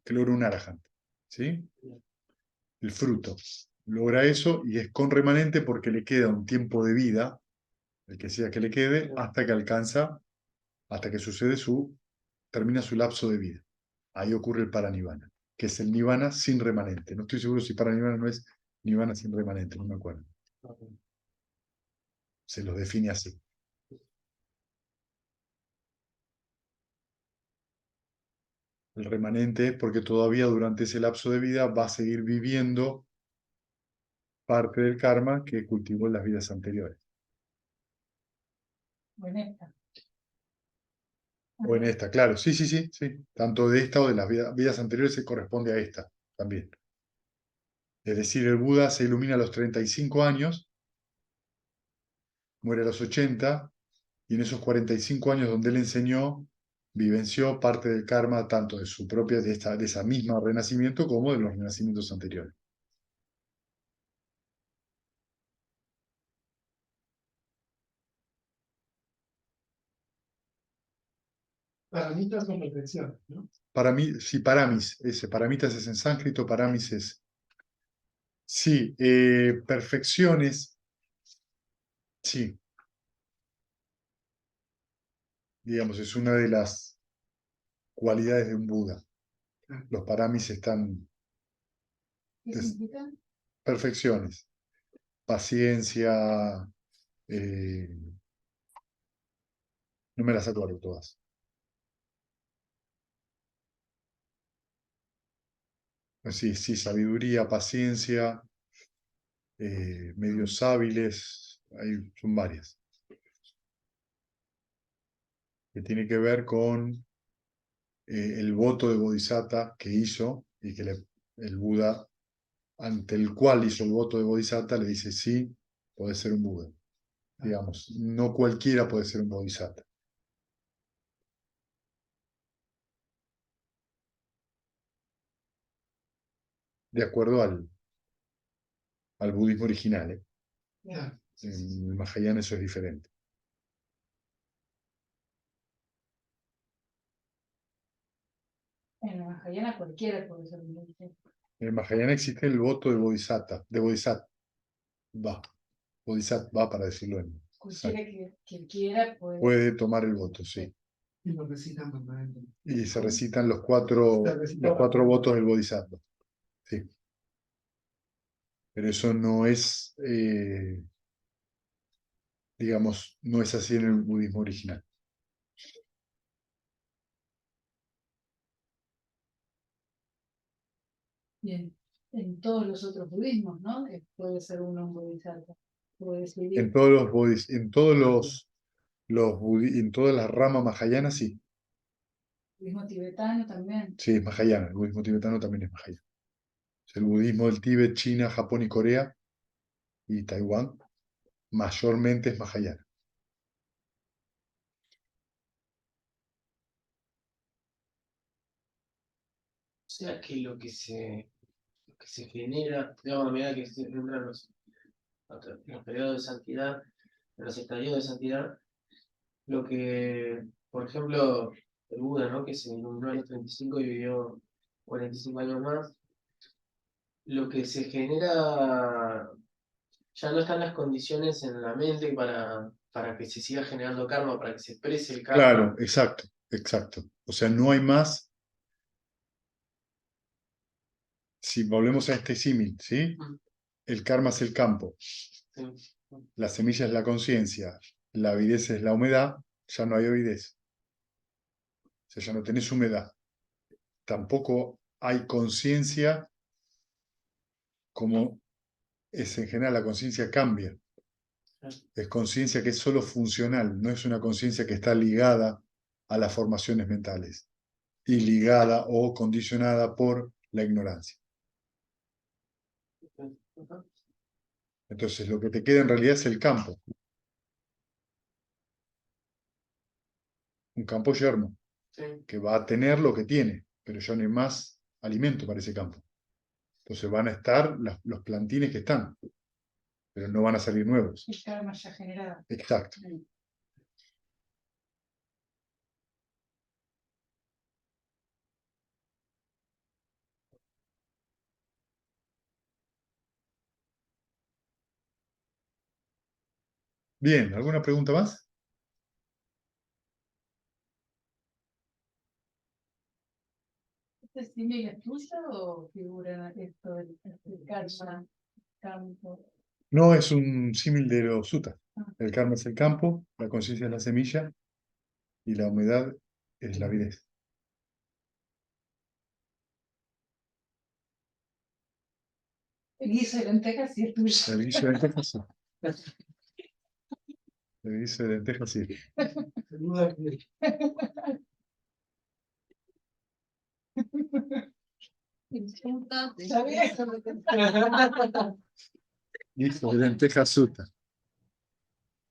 un arahant. ¿Sí? El fruto. Logra eso y es con remanente porque le queda un tiempo de vida, el que sea que le quede, hasta que termina su lapso de vida. Ahí ocurre el paranirvana, que es el nirvana sin remanente. No estoy seguro si paranirvana no es nirvana sin remanente, no me acuerdo. Se los define así. El remanente es porque todavía durante ese lapso de vida va a seguir viviendo parte del karma que cultivó en las vidas anteriores. O en esta. O en esta, claro. Sí, sí, sí, sí. Tanto de esta o de las vidas anteriores se corresponde a esta también. Es decir, el Buda se ilumina a los 35 años, muere a los 80, y en esos 45 años donde él enseñó, vivenció parte del karma tanto de su propia, de esa misma renacimiento, como de los renacimientos anteriores. Paramitas con perfección, ¿no? Para mí, sí, paramitas es en sánscrito, paramis es. Sí, perfecciones, sí, digamos, es una de las cualidades de un Buda. Los paramis están ¿Qué es- significa? perfecciones, paciencia, eh, no me las acuerdo todas. Sí, sí, sabiduría, paciencia, medios hábiles, son varias, que tiene que ver con el voto de Bodhisattva que hizo y que el Buda, ante el cual hizo el voto de Bodhisattva, le dice, sí, puede ser un Buda. Digamos, no cualquiera puede ser un Bodhisattva. De acuerdo al budismo original. Ya. En el Mahayana eso es diferente. En la Mahayana cualquiera puede ser un Buda. En el Mahayana existe el voto de Bodhisattva, Bodhisattva para decirlo en Cualquiera que quiera puede. puede tomar el voto, sí. Y lo recitan permanentemente. Y se recitan los cuatro votos del Bodhisattva. Sí. Pero eso no es, digamos, no es así en el budismo original. Y en todos los otros budismos, ¿no? Puede ser uno un bodhisattva. Puede decidir. En todos los en todos en todas las ramas mahayana, sí. El budismo tibetano también. Sí, es mahayana. El budismo tibetano también es mahayana. El budismo del Tíbet, China, Japón y Corea y Taiwán mayormente es mahayana. O sea que lo que se genera, digamos, a medida que se entran los periodos de santidad, los estadios de santidad, lo que, por ejemplo, el Buda, ¿no? Que se iluminó a los 35 y vivió 45 años más, lo que se genera, ya no están las condiciones en la mente para que se siga generando karma, para que se exprese el karma. Claro, exacto, exacto. O sea, no hay más. Si volvemos a este símil, ¿sí? El karma es el campo, Sí. la semilla es la conciencia, la avidez es la humedad, ya no hay avidez. O sea, ya no tenés humedad. Tampoco hay conciencia como es en general, la conciencia cambia. Es conciencia que es solo funcional, no es una conciencia que está ligada a las formaciones mentales y ligada o condicionada por la ignorancia. Entonces, lo que te queda en realidad es el campo. Un campo yermo, Sí. que va a tener lo que tiene, pero ya no hay más alimento para ese campo. Entonces van a estar los plantines que están, pero no van a salir nuevos. El karma ya generado. Exacto. Bien, ¿alguna pregunta más? ¿Este símil es tuyo o figura esto del karma, campo? No, es un símil de los suttas. El karma es el campo, la conciencia es la semilla y la humedad es la avidez. El guiso de lentejas sí es tuyo. El guiso de lentejas sí. El guiso de lentejas sí. El Buda que Está bien. Guiso de lentejas sutta.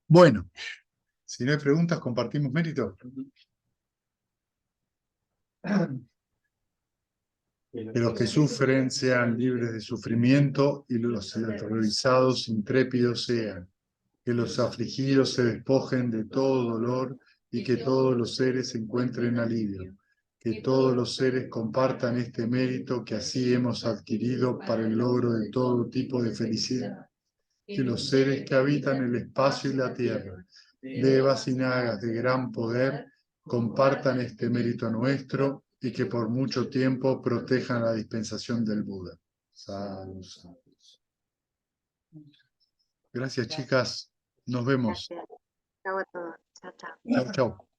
Bueno, si no hay preguntas, compartimos mérito. Que los que sufren sean libres de sufrimiento y los aterrorizados intrépidos sean. Que los afligidos se despojen de todo dolor y que todos los seres encuentren alivio. Que todos los seres compartan este mérito que así hemos adquirido para el logro de todo tipo de felicidad. Que los seres que habitan el espacio y la tierra, devas y nagas de gran poder, compartan este mérito nuestro y que por mucho tiempo protejan la dispensación del Buda. Sadhu, sadhu. Gracias, chicas. Nos vemos. Gracias. Chao a todos. Chao, chao. Chau, chau.